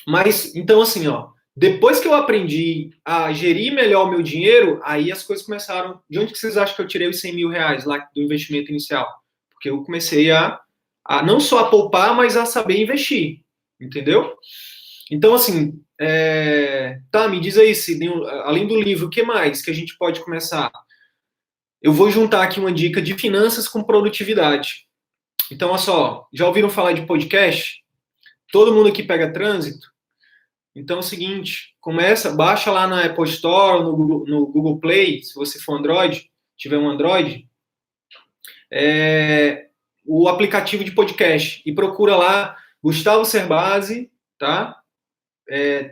Mas, então, assim, ó, depois que eu aprendi a gerir melhor o meu dinheiro, aí as coisas começaram... De onde que vocês acham que eu tirei os 100 mil reais lá do investimento inicial? Porque eu comecei a não só a poupar, mas a saber investir, entendeu? Então, assim, tá, me diz aí, além do livro, o que mais que a gente pode começar? Eu vou juntar aqui uma dica de finanças com produtividade. Então, olha só, já ouviram falar de podcast? Todo mundo aqui pega trânsito? Então é o seguinte, baixa lá na Apple Store, no Google Play, se você for Android, tiver um Android, o aplicativo de podcast e procura lá Gustavo Cerbasi, tá?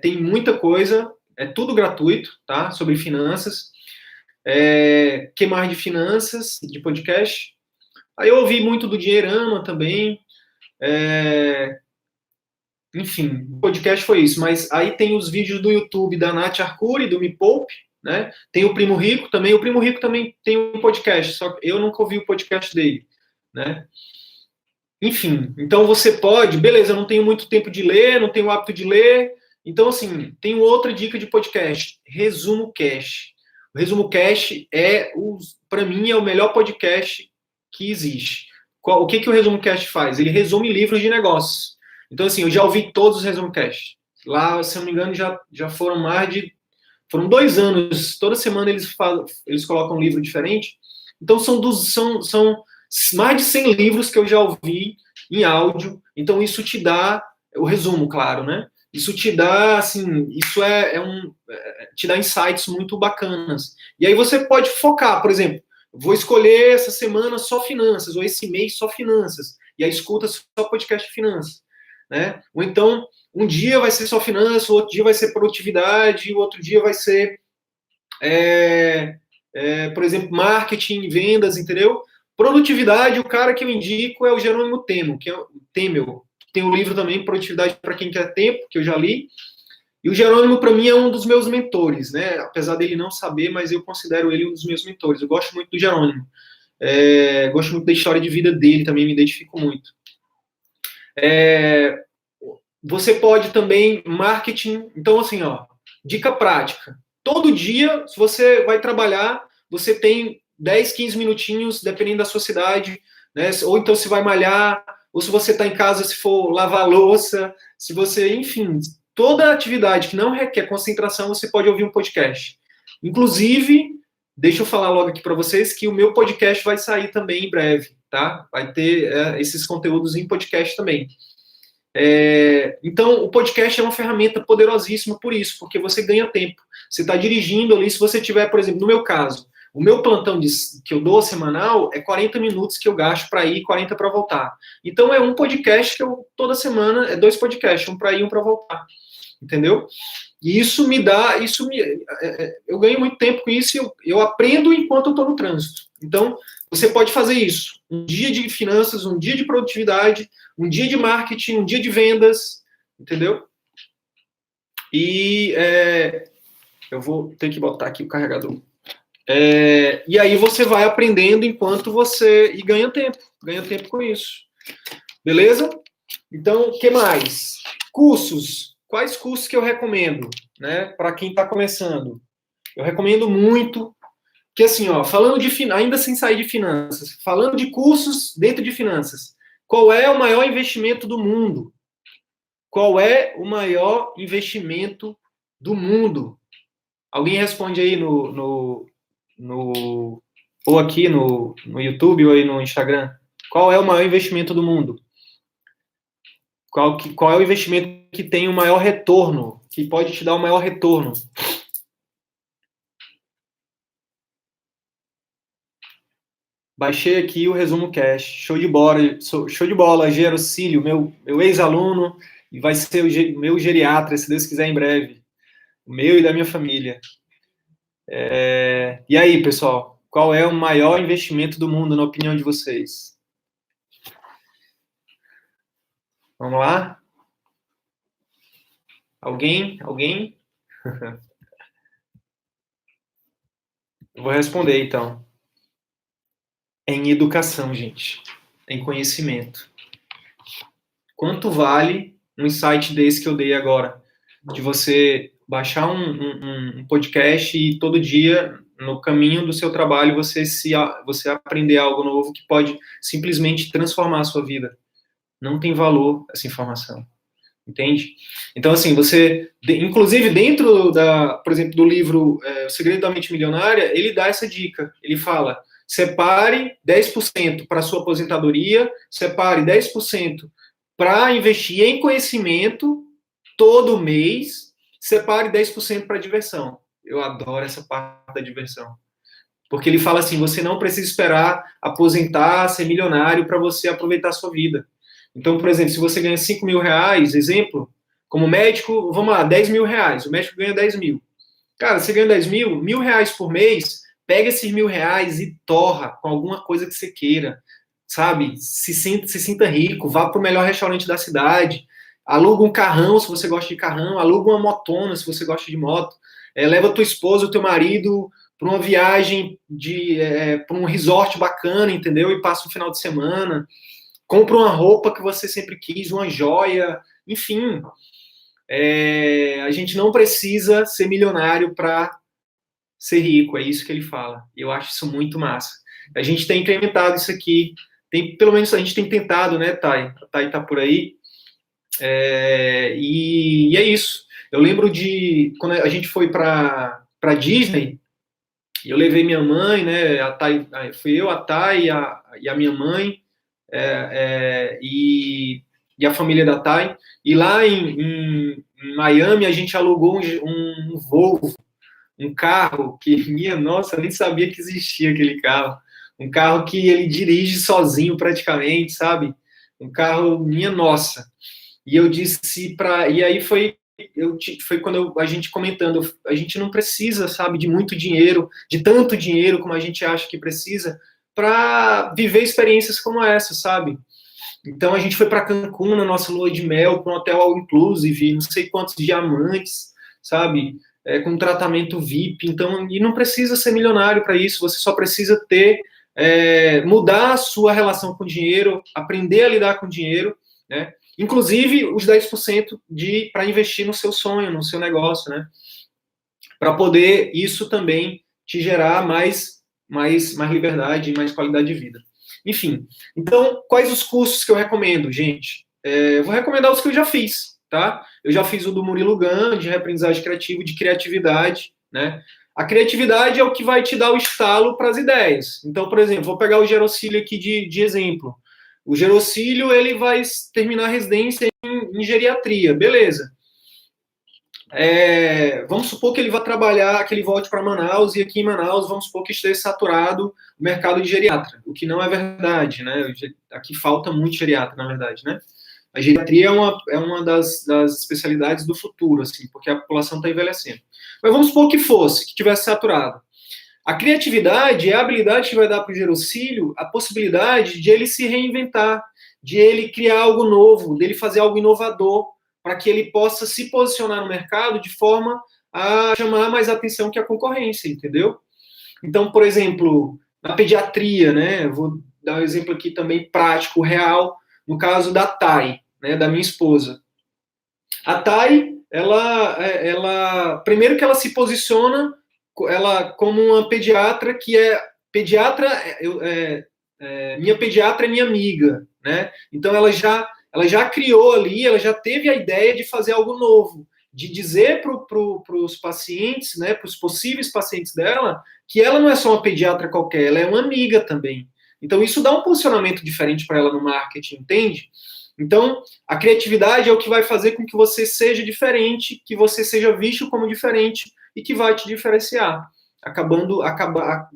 Tem muita coisa, é tudo gratuito, tá? Sobre finanças. Que mais de finanças, de podcast? Aí eu ouvi muito do Dinheirama também. Enfim, o podcast foi isso. Mas aí tem os vídeos do YouTube da Nath Arcuri, do Me Poupe, né? Tem o Primo Rico também. O Primo Rico também tem um podcast, só que eu nunca ouvi o podcast dele, né? Enfim, então você pode... Beleza, eu não tenho muito tempo de ler, não tenho o hábito de ler. Então, assim, tem outra dica de podcast. Resumo Cash. O Resumo Cash para mim, é o melhor podcast que existe. O que o Resumo Cash faz? Ele resume livros de negócios. Então, assim, eu já ouvi todos os Resumo Cash. Lá, se eu não me engano, já foram foram 2 anos. Toda semana eles colocam um livro diferente. Então, são mais de 100 livros que eu já ouvi em áudio. Então, isso te dá o resumo, claro, né? Isso te dá, assim, te dá insights muito bacanas. E aí você pode focar, por exemplo, vou escolher essa semana só finanças, ou esse mês só finanças, e aí escuta só podcast de finanças, né? Ou então, um dia vai ser só finanças, o outro dia vai ser produtividade, o outro dia vai ser, por exemplo, marketing, vendas, entendeu? Produtividade, o cara que eu indico é o Jerônimo Temel, tem um livro também, Produtividade para Quem Quer Tempo, que eu já li. E o Jerônimo, para mim, é um dos meus mentores, né? Apesar dele não saber, mas eu considero ele um dos meus mentores. Eu gosto muito do Jerônimo. Gosto muito da história de vida dele, também me identifico muito. Você pode também, marketing... Então, assim, ó, dica prática. Todo dia, se você vai trabalhar, você tem 10, 15 minutinhos, dependendo da sua cidade, né? Ou então se vai malhar, ou se você está em casa, se for lavar louça, se você, enfim, toda atividade que não requer concentração, você pode ouvir um podcast. Inclusive, deixa eu falar logo aqui para vocês que o meu podcast vai sair também em breve, tá? Vai ter esses conteúdos em podcast também. Então, o podcast é uma ferramenta poderosíssima por isso, porque você ganha tempo. Você está dirigindo ali, se você tiver, por exemplo, no meu caso, o meu plantão que eu dou semanal é 40 minutos que eu gasto para ir e 40 para voltar. Então, é um podcast que eu, toda semana, é 2 podcasts, um para ir e um para voltar. Entendeu? E isso me dá, eu ganho muito tempo com isso e eu aprendo enquanto eu estou no trânsito. Então, você pode fazer isso. Um dia de finanças, um dia de produtividade, um dia de marketing, um dia de vendas, entendeu? E eu vou ter que botar aqui o carregador. E aí você vai aprendendo enquanto você... E ganha tempo com isso. Beleza? Então, o que mais? Cursos. Quais cursos que eu recomendo, né, para quem está começando? Eu recomendo muito, que assim, ó, falando de ainda sem sair de finanças, falando de cursos dentro de finanças, qual é o maior investimento do mundo? Qual é o maior investimento do mundo? Alguém responde aí ou aqui no YouTube ou aí no Instagram. Qual é o maior investimento do mundo? Qual é o investimento que tem o maior retorno, que pode te dar o maior retorno? Baixei aqui o resumo cash. Show de bola, Gerocílio, meu ex-aluno, e vai ser o meu geriatra, se Deus quiser, em breve. O meu e da minha família. E aí, pessoal, qual é o maior investimento do mundo, na opinião de vocês? Vamos lá? Alguém? Eu vou responder, então. Em educação, gente. Em conhecimento. Quanto vale um insight desse que eu dei agora? De você baixar um podcast e todo dia, no caminho do seu trabalho, você aprender algo novo que pode simplesmente transformar a sua vida. Não tem valor essa informação. Entende? Então, assim, inclusive dentro por exemplo, do livro O Segredo da Mente Milionária, ele dá essa dica. Ele fala, separe 10% para a sua aposentadoria, separe 10% para investir em conhecimento todo mês, separe 10% para diversão. Eu adoro essa parte da diversão. Porque ele fala assim, você não precisa esperar aposentar, ser milionário para você aproveitar a sua vida. Então, por exemplo, se você ganha 5 mil reais, exemplo, como médico, vamos lá, 10 mil reais, o médico ganha 10 mil. Cara, você ganha 10 mil, R$ 1.000 por mês, pega esses R$ 1.000 e torra com alguma coisa que você queira, sabe? Se sinta rico, vá para o melhor restaurante da cidade, aluga um carrão se você gosta de carrão, aluga uma motona se você gosta de moto, leva tua esposa, o teu marido para uma viagem para um resort bacana, entendeu? E passa um final de semana, compra uma roupa que você sempre quis, uma joia, enfim. A gente não precisa ser milionário para ser rico, é isso que ele fala. Eu acho isso muito massa. A gente tem implementado isso aqui, pelo menos a gente tem tentado, né, Thay? A Thay tá por aí. E é isso. Eu lembro de quando a gente foi para Disney, eu levei minha mãe, né? Fui eu, a Thay e a minha mãe, e a família da Thay. E lá em Miami a gente alugou um Volvo, um carro que, minha nossa, eu nem sabia que existia aquele carro. Um carro que ele dirige sozinho praticamente, sabe? Um carro, minha nossa. E eu disse e aí foi quando a gente comentando, a gente não precisa, sabe, de muito dinheiro, de tanto dinheiro como a gente acha que precisa, para viver experiências como essa, sabe? Então a gente foi para Cancún na nossa lua de mel, com um hotel all inclusive, não sei quantos diamantes, sabe? Com um tratamento VIP. Então, e não precisa ser milionário para isso, você só precisa mudar a sua relação com o dinheiro, aprender a lidar com o dinheiro, né? Inclusive os 10% para investir no seu sonho, no seu negócio, né? Para poder isso também te gerar mais liberdade e mais qualidade de vida. Enfim, então, quais os cursos que eu recomendo, gente? Eu vou recomendar os que eu já fiz, tá? Eu já fiz o do Murilo Gun, de reaprendizagem criativa, de criatividade, né? A criatividade é o que vai te dar o estalo para as ideias. Então, por exemplo, vou pegar o Gerocílio aqui de exemplo. O Gerocílio, ele vai terminar a residência em geriatria, beleza. Vamos supor que ele vá trabalhar, que ele volte para Manaus, e aqui em Manaus, vamos supor que esteja saturado o mercado de geriatra, o que não é verdade, né? Aqui falta muito geriatra, na verdade, né? A geriatria é uma das especialidades do futuro, assim, porque a população está envelhecendo. Mas vamos supor que fosse, que tivesse saturado. A criatividade é a habilidade que vai dar para o Gerocílio a possibilidade de ele se reinventar, de ele criar algo novo, dele fazer algo inovador, para que ele possa se posicionar no mercado de forma a chamar mais atenção que a concorrência, entendeu? Então, por exemplo, na pediatria, né, vou dar um exemplo aqui também prático, real, no caso da Thay, né, da minha esposa. A Thay, primeiro que ela se posiciona ela como uma pediatra que minha pediatra é minha amiga, né? Então ela já criou ali, ela já teve a ideia de fazer algo novo, de dizer para os pacientes, né, para os possíveis pacientes dela, que ela não é só uma pediatra qualquer, ela é uma amiga também. Então isso dá um posicionamento diferente para ela no marketing, entende? Então, a criatividade é o que vai fazer com que você seja diferente, que você seja visto como diferente e que vai te diferenciar. Vai acabar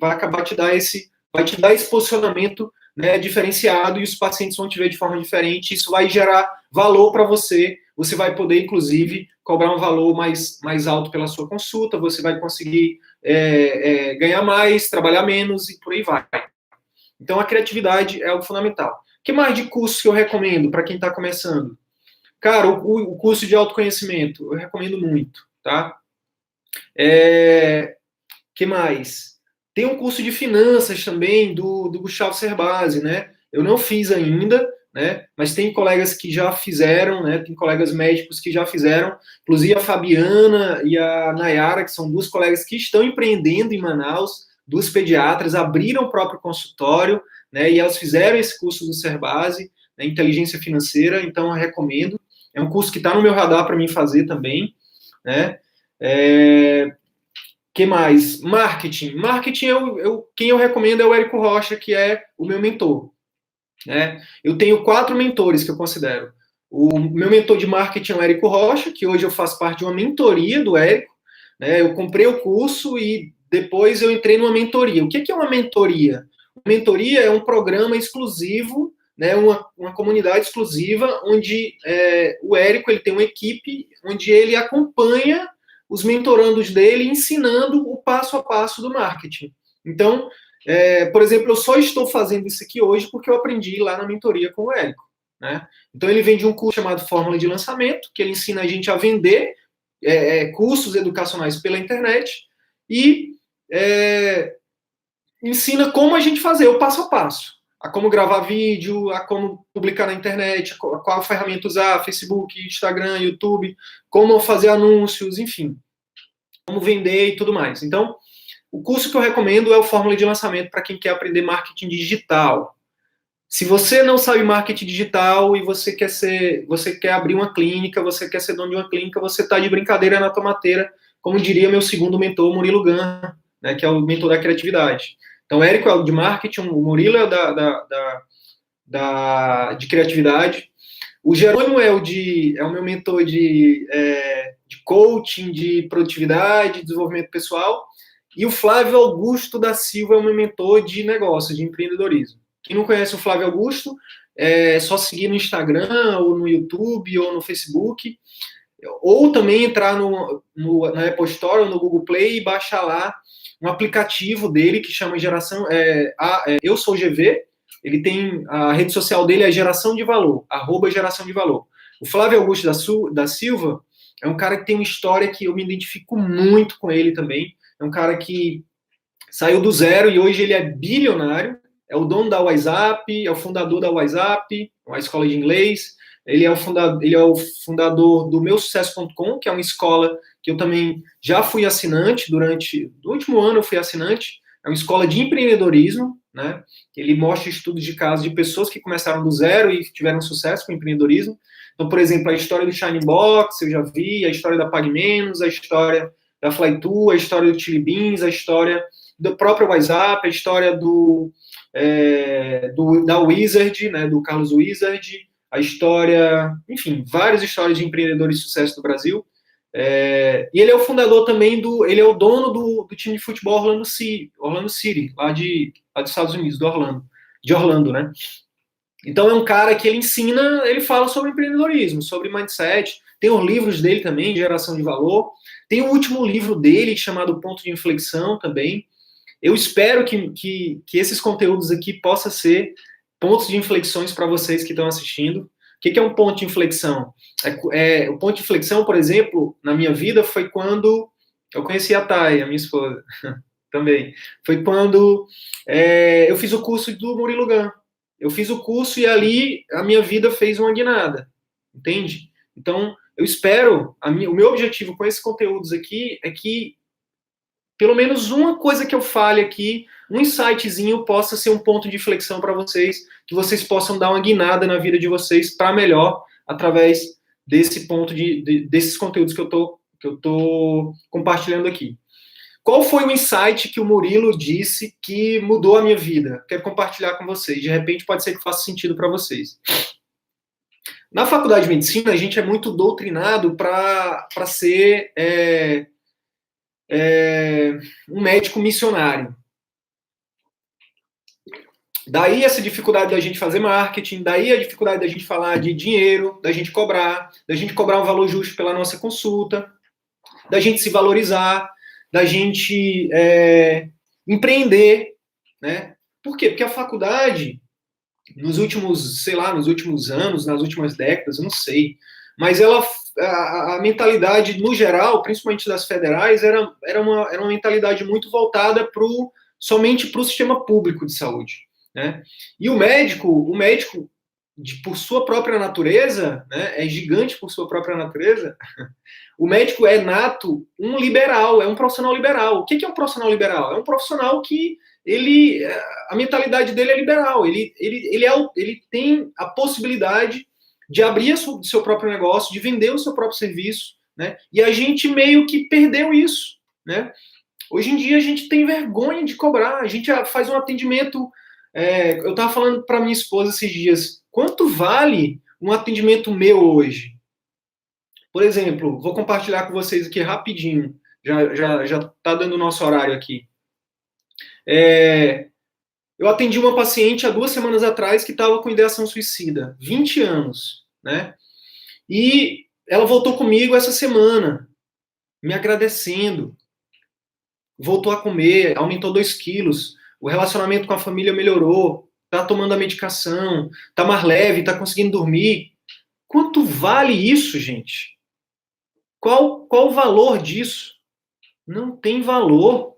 vai te dar esse posicionamento, né, diferenciado, e os pacientes vão te ver de forma diferente. Isso vai gerar valor para você. Você vai poder, inclusive, cobrar um valor mais alto pela sua consulta. Você vai conseguir ganhar mais, trabalhar menos e por aí vai. Então, a criatividade é o fundamental. O que mais de curso que eu recomendo para quem está começando? Cara, o curso de autoconhecimento, eu recomendo muito, tá? Que mais? Tem um curso de finanças também, do Gustavo Cerbasi, né? Eu não fiz ainda, né? Mas tem colegas que já fizeram, né? Tem colegas médicos que já fizeram. Inclusive a Fabiana e a Nayara, que são duas colegas que estão empreendendo em Manaus, duas pediatras, abriram o próprio consultório, né? E elas fizeram esse curso do Cerbasi, né? Inteligência financeira, então eu recomendo. É um curso que está no meu radar para mim fazer também, né? Que mais? Marketing. Marketing, quem eu recomendo é o Érico Rocha, que é o meu mentor, né? Eu tenho 4 mentores que eu considero. O meu mentor de marketing é o Érico Rocha, que hoje eu faço parte de uma mentoria do Érico, né? Eu comprei o curso e depois eu entrei numa mentoria. O que é uma mentoria? Uma mentoria é um programa exclusivo, né? Uma comunidade exclusiva, onde o Érico ele tem uma equipe onde ele acompanha os mentorandos dele, ensinando o passo a passo do marketing. Então, por exemplo, eu só estou fazendo isso aqui hoje porque eu aprendi lá na mentoria com o Érico, né? Então, ele vende um curso chamado Fórmula de Lançamento, que ele ensina a gente a vender cursos educacionais pela internet e ensina como a gente fazer o passo a passo. A como gravar vídeo, a como publicar na internet, qual ferramenta usar, Facebook, Instagram, YouTube, como fazer anúncios, enfim, como vender e tudo mais. Então, o curso que eu recomendo é o Fórmula de Lançamento para quem quer aprender marketing digital. Se você não sabe marketing digital e você quer abrir uma clínica, você quer ser dono de uma clínica, você está de brincadeira na tomateira, como diria meu segundo mentor, Murilo Gun, né, que é o mentor da criatividade. Então, o Érico é o de marketing, o Murilo é de criatividade. O Jerônimo é o meu mentor de coaching, de produtividade, desenvolvimento pessoal. E o Flávio Augusto da Silva é o meu mentor de negócios, de empreendedorismo. Quem não conhece o Flávio Augusto, é só seguir no Instagram, ou no YouTube, ou no Facebook. Ou também entrar na Apple Store ou no Google Play e baixar lá um aplicativo dele que chama Eu Sou GV. Ele tem, a rede social dele é Geração de Valor, @Geração de Valor. O Flávio Augusto da Silva é um cara que tem uma história que eu me identifico muito com ele também. É um cara que saiu do zero e hoje ele é bilionário. É o dono da WhatsApp, é o fundador da WhatsApp, uma escola de inglês. Ele é o fundador do meusucesso.com, que é uma escola que eu também já fui assinante no último ano eu fui assinante. É uma escola de empreendedorismo, né? Ele mostra estudos de casos de pessoas que começaram do zero e tiveram sucesso com o empreendedorismo. Então, por exemplo, a história do Shine Box, eu já vi, a história da Pague Menos, a história da Flytour, a história do Chili Beans, a história do próprio WhatsApp, a história da Wizard, né, do Carlos Wizard, a história, enfim, várias histórias de empreendedores de sucesso do Brasil. E ele é o fundador também ele é o dono do time de futebol Orlando City, lá dos Estados Unidos, de Orlando, né? Então é um cara que ele fala sobre empreendedorismo, sobre mindset, tem os livros dele também, de geração de valor, tem o último livro dele, chamado Ponto de Inflexão também. Eu espero que esses conteúdos aqui possam ser pontos de inflexões para vocês que estão assistindo. O que é um ponto de inflexão? O ponto de inflexão, por exemplo, na minha vida, foi quando eu conheci a Thay, a minha esposa, também. Foi quando eu fiz o curso do Murilo Gun. Eu fiz o curso e ali a minha vida fez uma guinada, entende? Então, eu espero, o meu objetivo com esses conteúdos aqui é que pelo menos uma coisa que eu fale aqui, um insightzinho possa ser um ponto de inflexão para vocês, que vocês possam dar uma guinada na vida de vocês para melhor, através desse ponto desses conteúdos que eu tô compartilhando aqui. Qual foi o insight que o Murilo disse que mudou a minha vida? Quero compartilhar com vocês. De repente pode ser que faça sentido para vocês. Na faculdade de medicina, a gente é muito doutrinado para ser um médico missionário. Daí essa dificuldade da gente fazer marketing, daí a dificuldade da gente falar de dinheiro, da gente cobrar um valor justo pela nossa consulta, da gente se valorizar, da gente empreender, né? Por quê? Porque a faculdade, nos últimos anos, nas últimas décadas, eu não sei, mas a mentalidade, no geral, principalmente das federais, era uma mentalidade muito voltada somente para o sistema público de saúde, né? E o médico, por sua própria natureza, né, é gigante por sua própria natureza, o médico é nato um liberal, é um profissional liberal. O que é um profissional liberal? É um profissional que a mentalidade dele é liberal, ele tem a possibilidade de abrir o seu próprio negócio, de vender o seu próprio serviço, né? E a gente meio que perdeu isso, né? Hoje em dia a gente tem vergonha de cobrar, a gente faz um atendimento. Eu estava falando para minha esposa esses dias, quanto vale um atendimento meu hoje? Por exemplo, vou compartilhar com vocês aqui rapidinho, já está dando o nosso horário aqui. Eu atendi uma paciente há 2 semanas atrás que estava com ideação suicida, 20 anos, né? E ela voltou comigo essa semana, me agradecendo, voltou a comer, aumentou 2 quilos, o relacionamento com a família melhorou, tá tomando a medicação, tá mais leve, tá conseguindo dormir. Quanto vale isso, gente? Qual o valor disso? Não tem valor.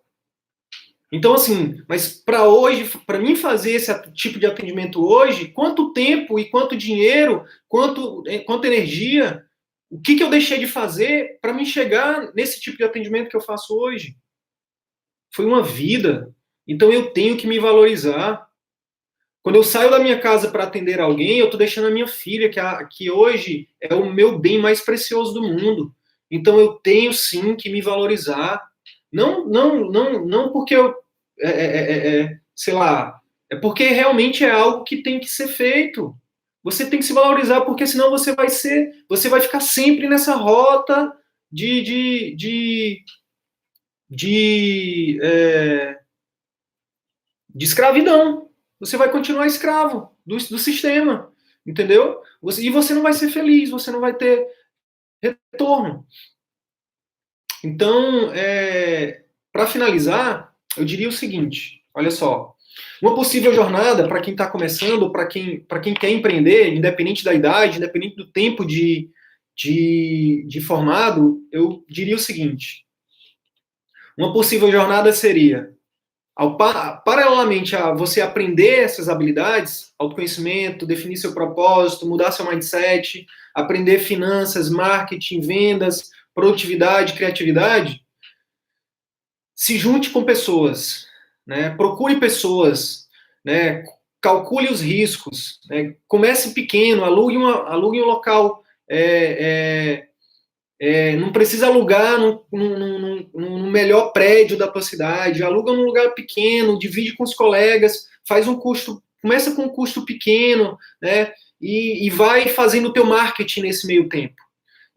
Então, assim, mas para hoje, para mim fazer esse tipo de atendimento hoje, quanto tempo e quanto dinheiro, quanto energia, o que eu deixei de fazer para me chegar nesse tipo de atendimento que eu faço hoje? Foi uma vida. Então eu tenho que me valorizar. Quando eu saio da minha casa para atender alguém, eu estou deixando a minha filha, que hoje é o meu bem mais precioso do mundo. Então eu tenho sim que me valorizar. Não porque eu, sei lá, é porque realmente é algo que tem que ser feito. Você tem que se valorizar, porque senão você vai ficar sempre nessa rota de escravidão. Você vai continuar escravo do sistema, entendeu? E você não vai ser feliz, você não vai ter retorno. Então, para finalizar, eu diria o seguinte: olha só, uma possível jornada para quem está começando, para quem quer empreender, independente da idade, independente do tempo de formado, eu diria o seguinte: uma possível jornada seria, paralelamente a você aprender essas habilidades, autoconhecimento, definir seu propósito, mudar seu mindset, aprender finanças, marketing, vendas, produtividade, criatividade, se junte com pessoas, né? Procure pessoas, né? Calcule os riscos, né? Comece pequeno, alugue um local Não precisa alugar no melhor prédio da tua cidade, aluga num lugar pequeno, divide com os colegas, faz um custo, começa com um custo pequeno, né? E vai fazendo o teu marketing nesse meio tempo.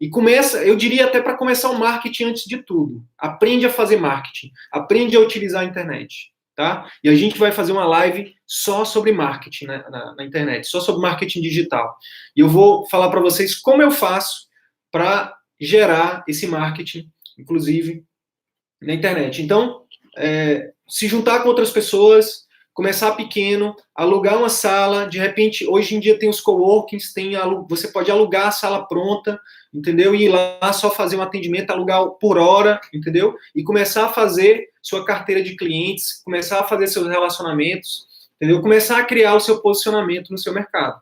E começa, eu diria até para começar o marketing antes de tudo. Aprende a fazer marketing, aprende a utilizar a internet, tá? E a gente vai fazer uma live só sobre marketing na internet, só sobre marketing digital. E eu vou falar para vocês como eu faço para gerar esse marketing, inclusive, na internet. Então, se juntar com outras pessoas, começar pequeno, alugar uma sala, de repente, hoje em dia tem os coworkings, você pode alugar a sala pronta, entendeu? E ir lá só fazer um atendimento, alugar por hora, entendeu? E começar a fazer sua carteira de clientes, começar a fazer seus relacionamentos, entendeu? Começar a criar o seu posicionamento no seu mercado.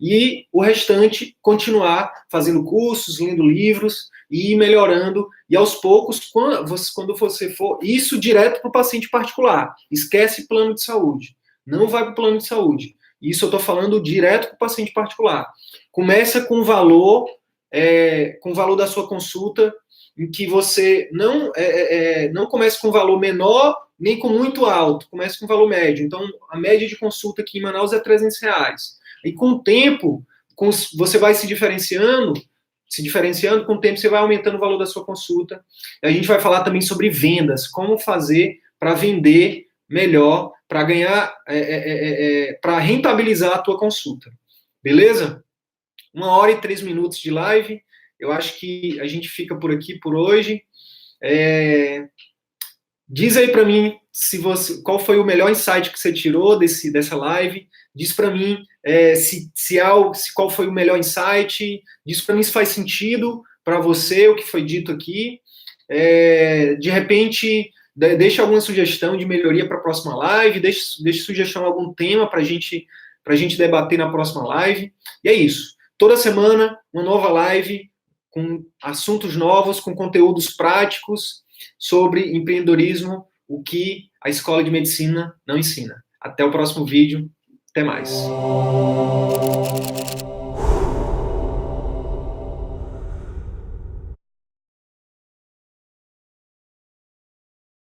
E o restante, continuar fazendo cursos, lendo livros e ir melhorando. E aos poucos, quando você for... Isso direto para o paciente particular. Esquece plano de saúde. Não vai para o plano de saúde. Isso eu estou falando direto para o paciente particular. Começa com o valor da sua consulta, em que você não comece com um valor menor, nem com muito alto. Comece com um valor médio. Então, a média de consulta aqui em Manaus é R$300. E com o tempo, você vai se diferenciando, com o tempo você vai aumentando o valor da sua consulta. A gente vai falar também sobre vendas, como fazer para vender melhor, para ganhar, para rentabilizar a tua consulta. Beleza? 1h e 3 minutos de live. Eu acho que a gente fica por aqui por hoje. Diz aí para mim qual foi o melhor insight que você tirou dessa live. Diz para mim qual foi o melhor insight. Diz para mim se faz sentido para você o que foi dito aqui. De repente, deixa alguma sugestão de melhoria para a próxima live. Deixa sugestão de algum tema para a gente debater na próxima live. E é isso. Toda semana, uma nova live com assuntos novos, com conteúdos práticos sobre empreendedorismo, o que a Escola de Medicina não ensina. Até o próximo vídeo. Até mais.